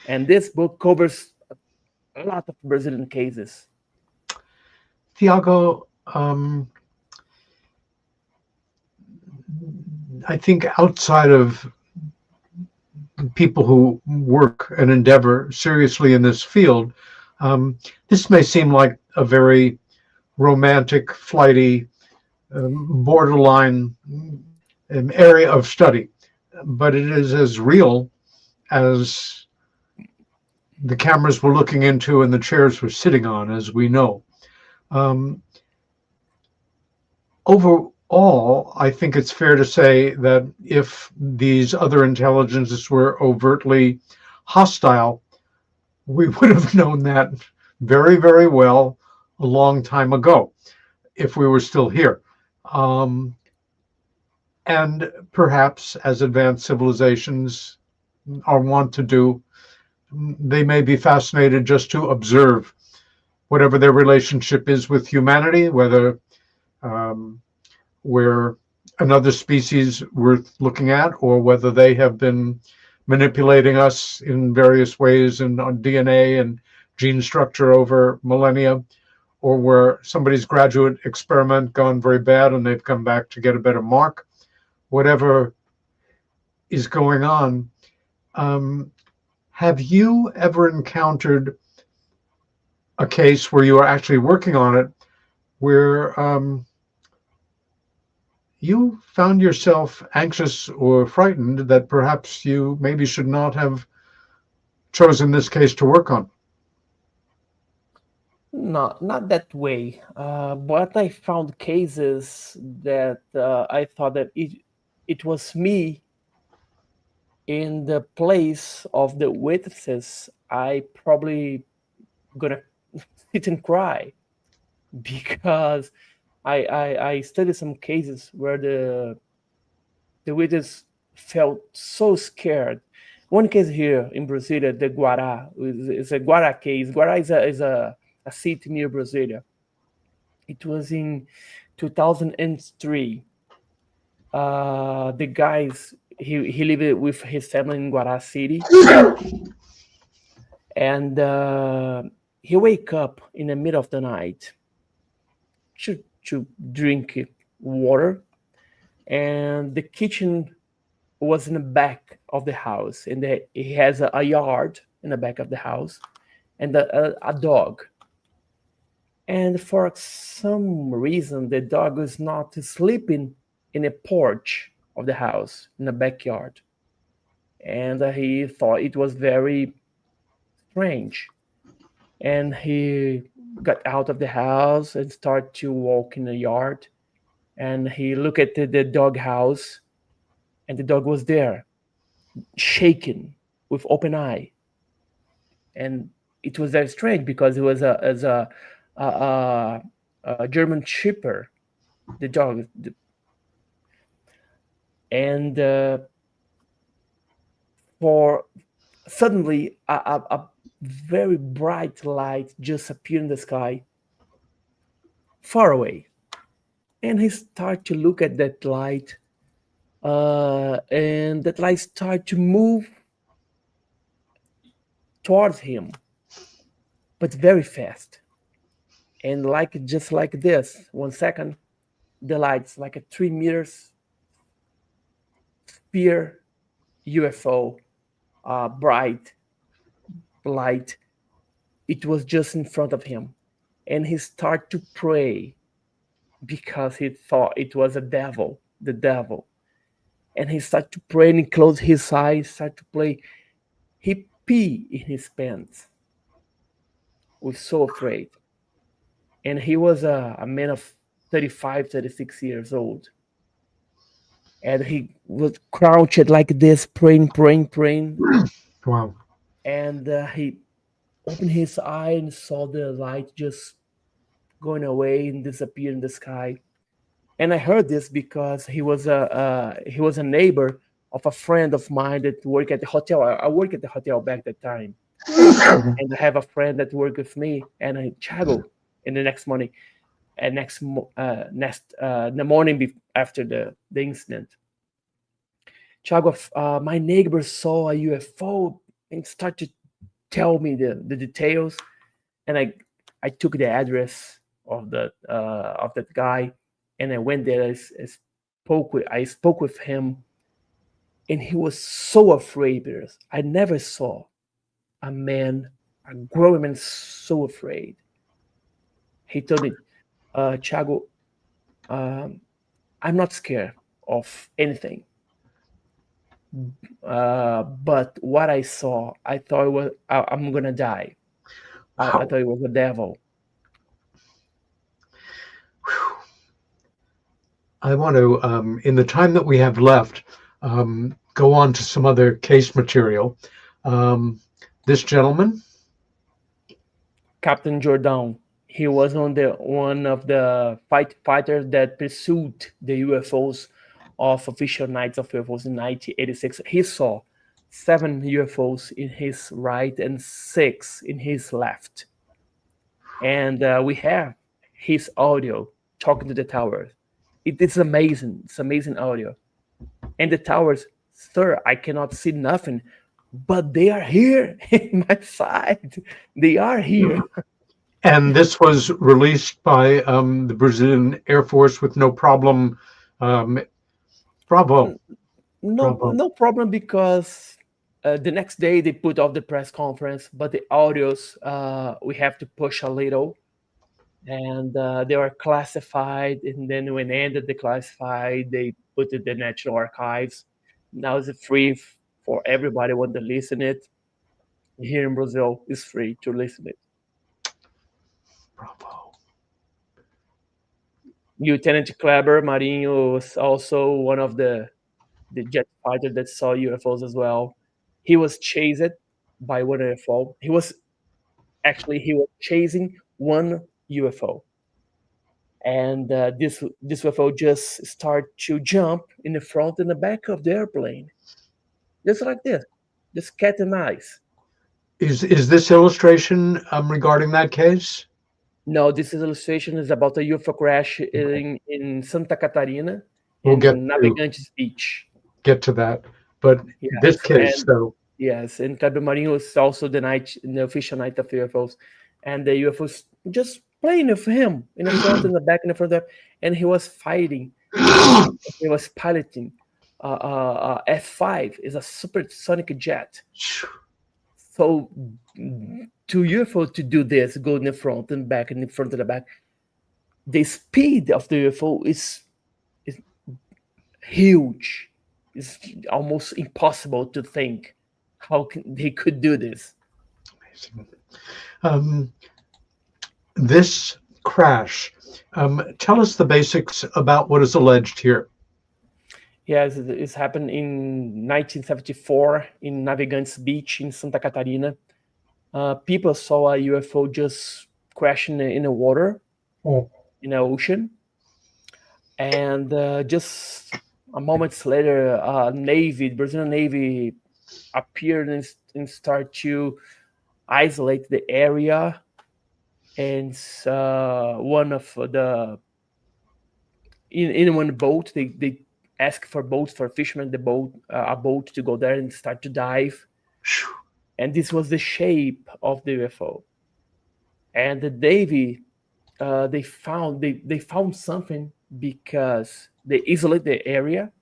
And this book covers a lot of Brazilian cases. Thiago, I think outside of people who work and endeavor seriously in this field, this may seem like a very romantic, flighty, borderline area of study, but it is as real as the cameras we're looking into and the chairs we're sitting on, as we know. Overall, I think it's fair to say that if these other intelligences were overtly hostile, we would have known that very, very well a long time ago, if we were still here. And perhaps, as advanced civilizations are wont to do, they may be fascinated just to observe whatever their relationship is with humanity, whether we're another species worth looking at, or whether they have been manipulating us in various ways and on DNA and gene structure over millennia, or where somebody's graduate experiment gone very bad and they've come back to get a better mark. Whatever is going on, have you ever encountered a case where you are actually working on it, where you found yourself anxious or frightened that perhaps you maybe should not have chosen this case to work on? No, not that way. But I found cases that I thought that it was me in the place of the witnesses. I probably gonna sit and cry, because I studied some cases where the witness felt so scared. One case here in Brasília, the Guará, is a Guará case. Guará is a city near Brasília. It was in 2003. The guys, he lived with his family in Guará City, and he wake up in the middle of the night to drink water, and the kitchen was in the back of the house, and he has a yard in the back of the house, and a dog. And for some reason, the dog was not sleeping in a porch of the house in the backyard, and he thought it was very strange. And he got out of the house and started to walk in the yard, and he looked at the dog house, and the dog was there, shaking with open eye. And it was very strange because it was a German Shepherd, the dog. And for suddenly a very bright light just appeared in the sky far away. And he started to look at that light, and that light started to move towards him, but very fast. And just like this, 1 second, the light's like a 3 meters spear UFO, bright light. It was just in front of him, and he started to pray because he thought it was the devil. And he started to pray, and he closed his eyes, started to pray. He pee in his pants. Was so afraid. And he was a man of 35, 36 years old. And he was crouched like this, praying. Wow. And he opened his eye and saw the light just going away and disappear in the sky. And I heard this because he was a neighbor of a friend of mine that worked at the hotel. I worked at the hotel back that time. And I have a friend that worked with me, and Thiago, in the next morning, in the morning after the incident, Thiago, my neighbor saw a UFO and started to tell me the details, and I took the address of that guy, and I went there. I spoke with him, and he was so afraid because I never saw a grown man so afraid. He told me, Thiago, I'm not scared of anything. But what I saw, I thought it was, I'm going to die. I thought it was the devil. I want to, in the time that we have left, go on to some other case material. This gentleman, Captain Jordan, he was one of the fighters that pursued the UFOs of official nights of UFOs in 1986. He saw 7 UFOs in his right and 6 in his left. And we have his audio talking to the towers. It is amazing. It's amazing audio. And the towers, sir, I cannot see nothing, but they are here in my side. They are here. And this was released by the Brazilian Air Force with no problem. Bravo. No problem, because the next day they put off the press conference, but the audios, we have to push a little. And they were classified, and then when ended the classified, they put it in the National Archives. Now it's free for everybody who want to listen it. Here in Brazil, it's free to listen it. Bravo. Lieutenant Kleber Marinho was also one of the jet fighters that saw UFOs as well. He was chased by one UFO. He was chasing one UFO. and this UFO just start to jump in the front and the back of the airplane, just like this, just cat and mouse. Is this illustration regarding that case? No, this illustration is about a UFO crash in Santa Catarina, We'll in Navegantes Beach. get to that, but Yes, this case, and though. yes, and Cabo Marinho was also the official night of UFOs, and the UFOs just playing with him in the front and the back and the front, and he was fighting. He was piloting F5 is a supersonic jet. So to UFO to do this, go in the front and back and in front and the back, the speed of the UFO is huge. It's almost impossible to think how they could do this. Amazing. This crash, tell us the basics about what is alleged here. Yes, it's happened in 1974 in Navegantes Beach in Santa Catarina. People saw a UFO just crashing in the water, in the ocean. And just a moment later, Brazilian Navy appeared and started to isolate the area. And one of in one boat, they ask for boats for fishermen, a boat to go there and start to dive. And this was the shape of the UFO. And the Navy, they found something because they isolate the area.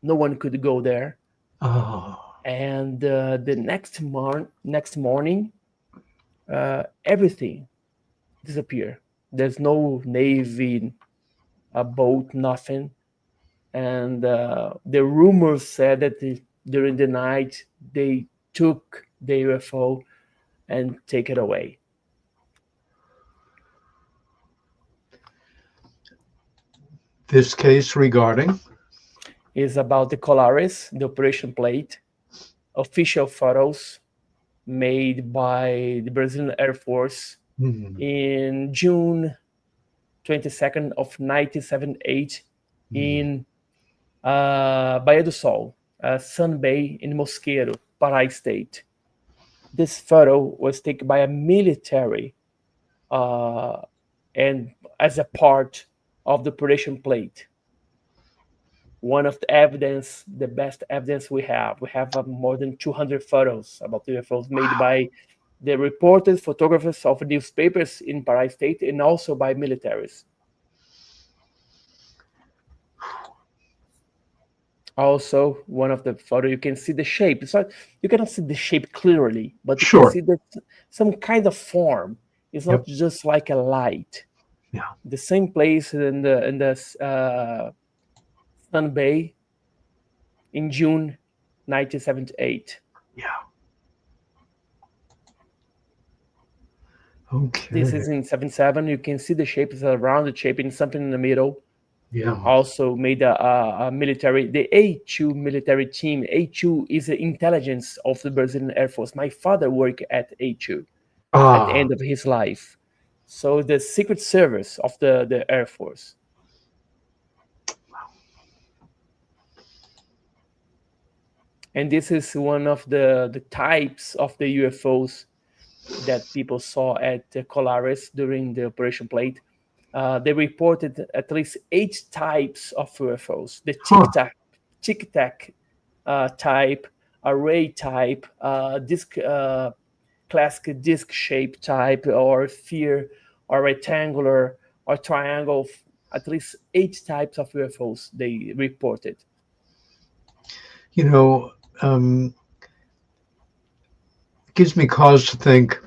No one could go there. Oh. And the next morning, everything disappeared. There's no Navy, a boat, nothing. And the rumors said that during the night they took the UFO and take it away. This case regarding is about the Colares, the operation plate, official photos made by the Brazilian Air Force in June 22nd of 1978 in Baía do Sol, Sun Bay in Mosqueiro, Pará State. This photo was taken by a military and as a part of the operation plate. One of the evidence, the best evidence we have more than 200 photos about UFOs made by the reporters, photographers of newspapers in Pará State and also by militaries. Also, one of the photo, you can see the shape. It's not, you cannot see the shape clearly, but you can see that some kind of form. It's not just like a light. Yeah. The same place in the Sun Bay in June 1978. Yeah. Okay. This is in 77. You can see the shape is a rounded shape and something in the middle. Yeah. Also made a military, the A2 military team. A2 is the intelligence of the Brazilian Air Force. My father worked at A2 at the end of his life. So the Secret Service of the Air Force. And this is one of the types of the UFOs that people saw at Colares during the Operation Plate. They reported at least 8 types of UFOs. The tic-tac type, array type, classic disc shape type, or sphere, or rectangular, or triangle. At least 8 types of UFOs they reported. You know, gives me cause to think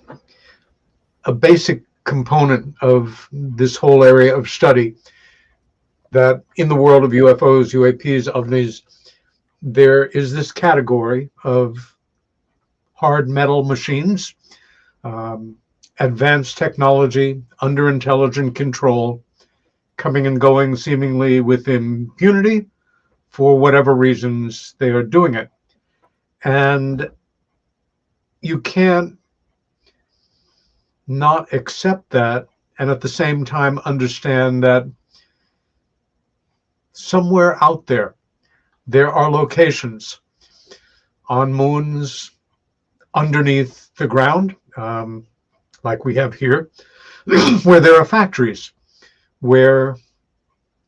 a basic component of this whole area of study, that in the world of UFOs, UAPs, ovnis, there is this category of hard metal machines, advanced technology, under intelligent control, coming and going seemingly with impunity for whatever reasons they are doing it. And you can't not accept that and at the same time understand that somewhere out there, there are locations on moons underneath the ground, like we have here, where there are factories where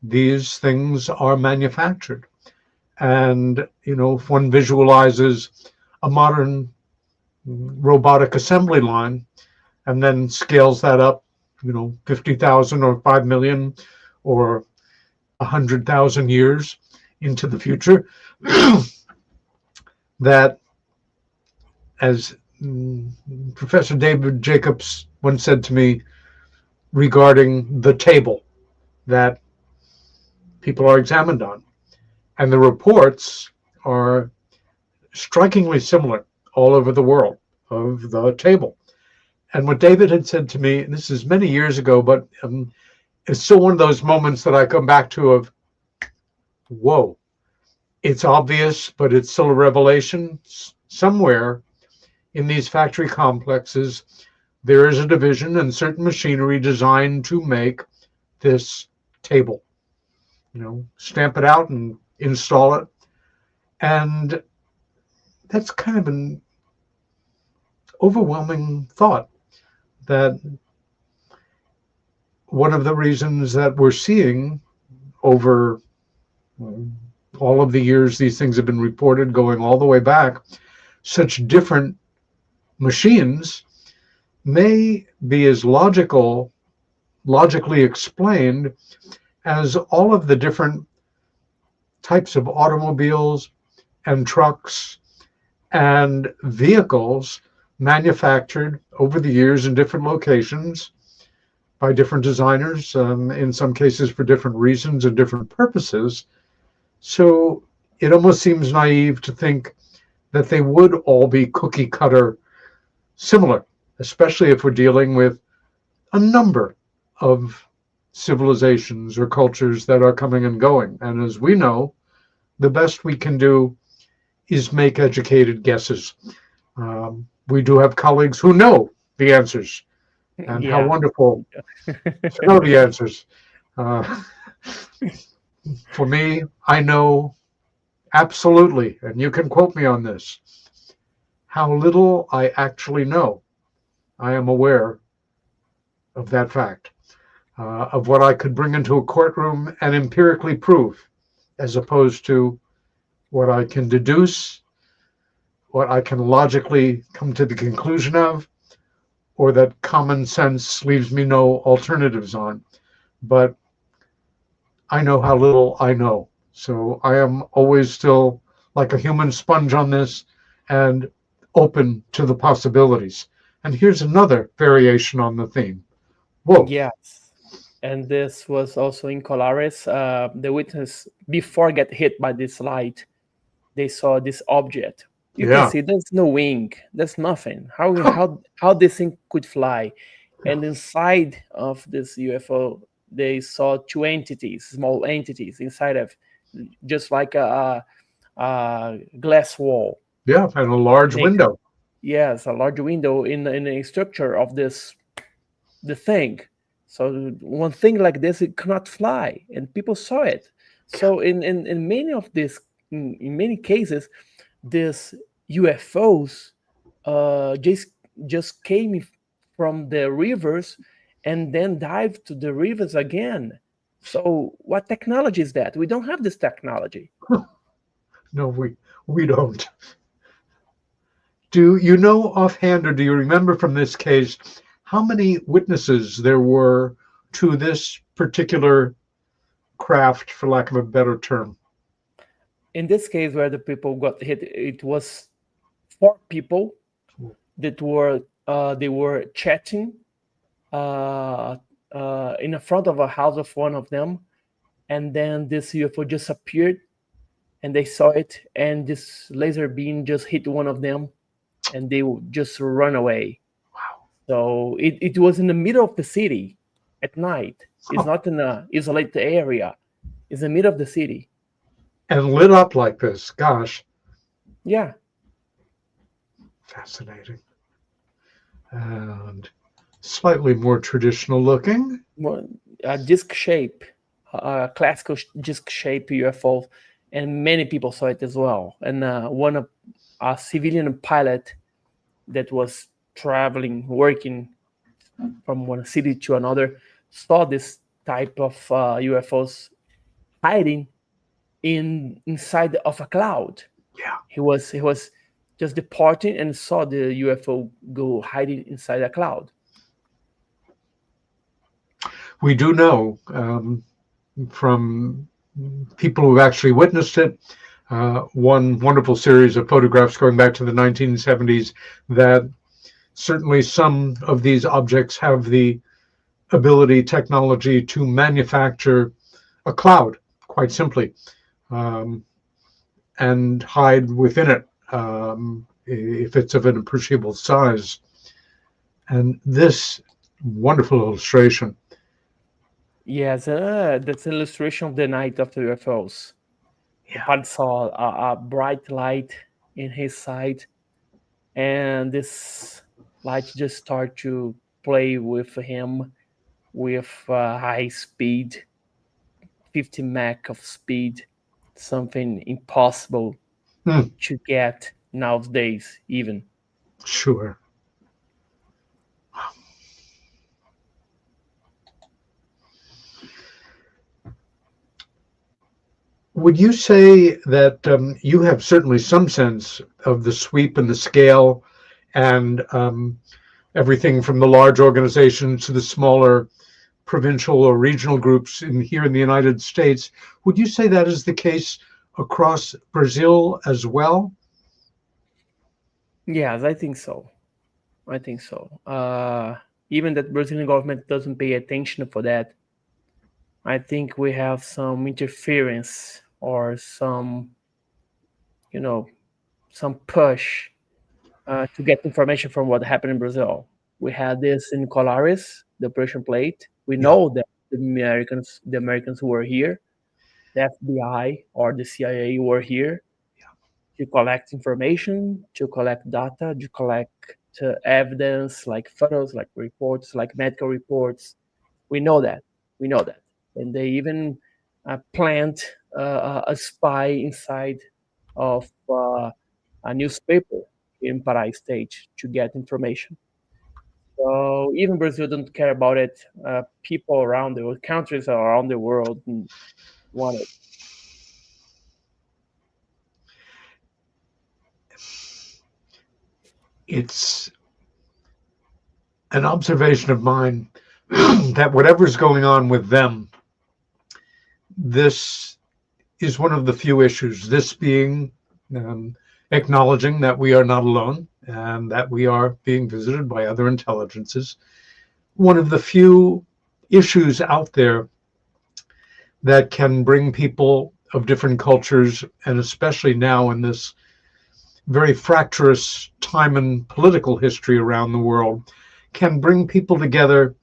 these things are manufactured. And, if one visualizes a modern robotic assembly line and then scales that up, 50,000 or 5 million or 100,000 years into the future, that, as Professor David Jacobs once said to me regarding the table that people are examined on, and the reports are strikingly similar all over the world of the table. And what David had said to me, and this is many years ago, but it's still one of those moments that I come back to of, whoa, it's obvious, but it's still a revelation. Somewhere in these factory complexes, there is a division and certain machinery designed to make this table. Stamp it out and install it. And that's kind of an overwhelming thought, that one of the reasons that we're seeing over all of the years these things have been reported, going all the way back, such different machines may be as logically explained as all of the different types of automobiles and trucks and vehicles manufactured over the years in different locations by different designers, in some cases for different reasons and different purposes. So it almost seems naive to think that they would all be cookie cutter similar, especially if we're dealing with a number of civilizations or cultures that are coming and going. And as we know, the best we can do is make educated guesses. We do have colleagues who know the answers, and how wonderful to know the answers. For me, I know absolutely, and you can quote me on this, how little I actually know. I am aware of that fact, of what I could bring into a courtroom and empirically prove, as opposed to what I can deduce, what I can logically come to the conclusion of, or that common sense leaves me no alternatives on. But I know how little I know. So I am always still like a human sponge on this and open to the possibilities. And here's another variation on the theme. Whoa. Yes. And this was also in Colares. The witness, before get hit by this light, they saw this object. You can see there's no wing, there's nothing. How this thing could fly? And inside of this UFO, they saw two entities, small entities inside of, just like a glass wall. Yeah, and a large window. Yes, a large window in a structure of the thing. So one thing like this, it cannot fly, and people saw it. So in many of this, in many cases, these UFOs just came from the rivers and then dived to the rivers again. So what technology is that? We don't have this technology. No, we don't. Do you know offhand, or do you remember from this case, how many witnesses there were to this particular craft, for lack of a better term? In this case where the people got hit, it was 4 people that were they were chatting in the front of a house of one of them, and then this UFO just appeared and they saw it, and this laser beam just hit one of them and they just run away. Wow. So it was in the middle of the city at night. It's not in an isolated area. It's in the middle of the city. And lit up like this. Gosh. Yeah. Fascinating. And Slightly more traditional looking. Disc shape, classical disc shape UFO, and many people saw it as well. And a civilian pilot that was traveling, working from one city to another, saw this type of UFOs hiding inside of a cloud. Yeah. He was just departing and saw the UFO go hiding inside a cloud. We do know from people who've actually witnessed it, one wonderful series of photographs going back to the 1970s, that certainly some of these objects have the ability, technology to manufacture a cloud, quite simply, and hide within it if it's of an appreciable size. And this wonderful illustration. Yes, that's an illustration of the night of the UFOs. Yeah. Pilot saw a bright light in his side, and this light just started to play with him with high speed, 50 Mach of speed, something impossible to get nowadays even. Sure. Would you say that you have certainly some sense of the sweep and the scale and everything from the large organizations to the smaller provincial or regional groups here in the United States? Would you say that is the case across Brazil as well? Yes, I think so. Even that Brazilian government doesn't pay attention for that. I think we have some interference or some push to get information from what happened in Brazil. We had this in Colares, the Operation Plate. We know that the Americans were here, the FBI or the CIA were here to collect information, to collect data, to collect evidence, like photos, like reports, like medical reports. We know that. And they even plant a spy inside of a newspaper in Pará state to get information. So even Brazil doesn't care about it. People around the world, countries around the world want it. It's an observation of mine that whatever's going on with them, this is one of the few issues, this being acknowledging that we are not alone and that we are being visited by other intelligences. One of the few issues out there that can bring people of different cultures, and especially now in this very fractious time in political history around the world, can bring people together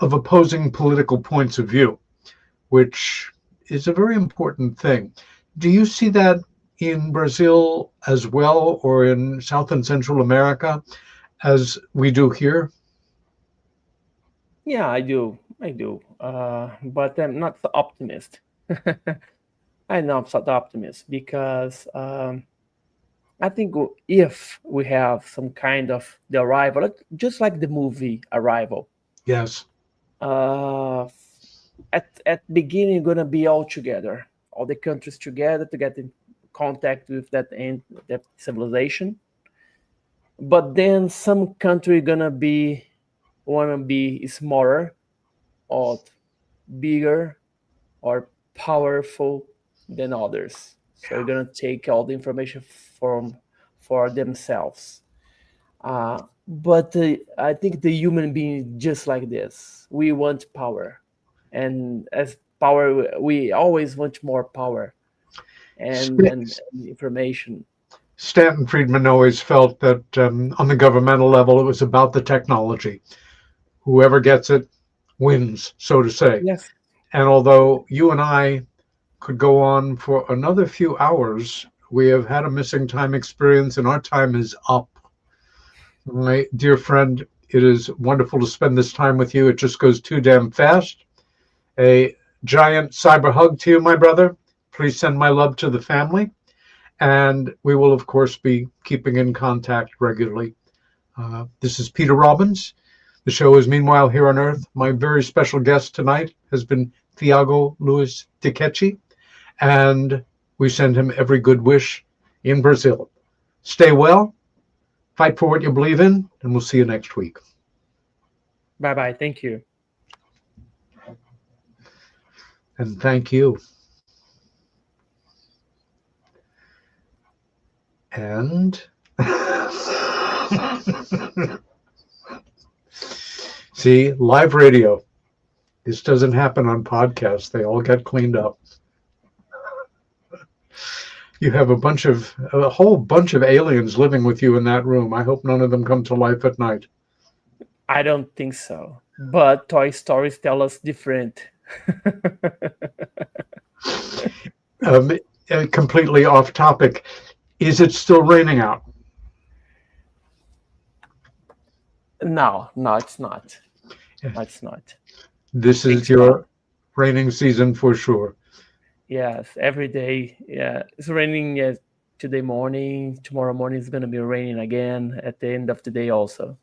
of opposing political points of view, which is a very important thing. Do you see that in Brazil as well, or in South and Central America, as we do here? Yeah, I do. But I'm not the optimist. I'm not the optimist because I think if we have some kind of the arrival, just like the movie Arrival. Yes. At beginning, gonna be all together, all the countries together to get in contact with that civilization. But then some country wanna be smaller, or bigger, or powerful than others. So they're gonna take all the information for themselves. But I think the human being just like this. We want power, and as power, we always want more power and information. Stanton Friedman always felt that on the governmental level, it was about the technology. Whoever gets it wins, so to say. Yes. And although you and I could go on for another few hours, we have had a missing time experience and our time is up. My dear friend, It is wonderful to spend this time with you. It just goes too damn fast. A giant cyber hug to you, my brother. Please send my love to the family. And we will, of course, be keeping in contact regularly. This is Peter Robbins. The show is Meanwhile Here on Earth. My very special guest tonight has been Thiago Luiz Ticchetti, and we send him every good wish in Brazil. Stay well, fight for what you believe in, and we'll see you next week. Bye-bye. Thank you. And thank you. And see, live radio. This doesn't happen on podcasts. They all get cleaned up. You have a whole bunch of aliens living with you in that room. I hope none of them come to life at night. I don't think so. But Toy Stories tell us different. Completely off topic. Is it still raining out? No, it's not. No, it's not. This is your raining season for sure. Yes, every day. Yeah, it's raining today morning. Tomorrow morning is going to be raining again at the end of the day also.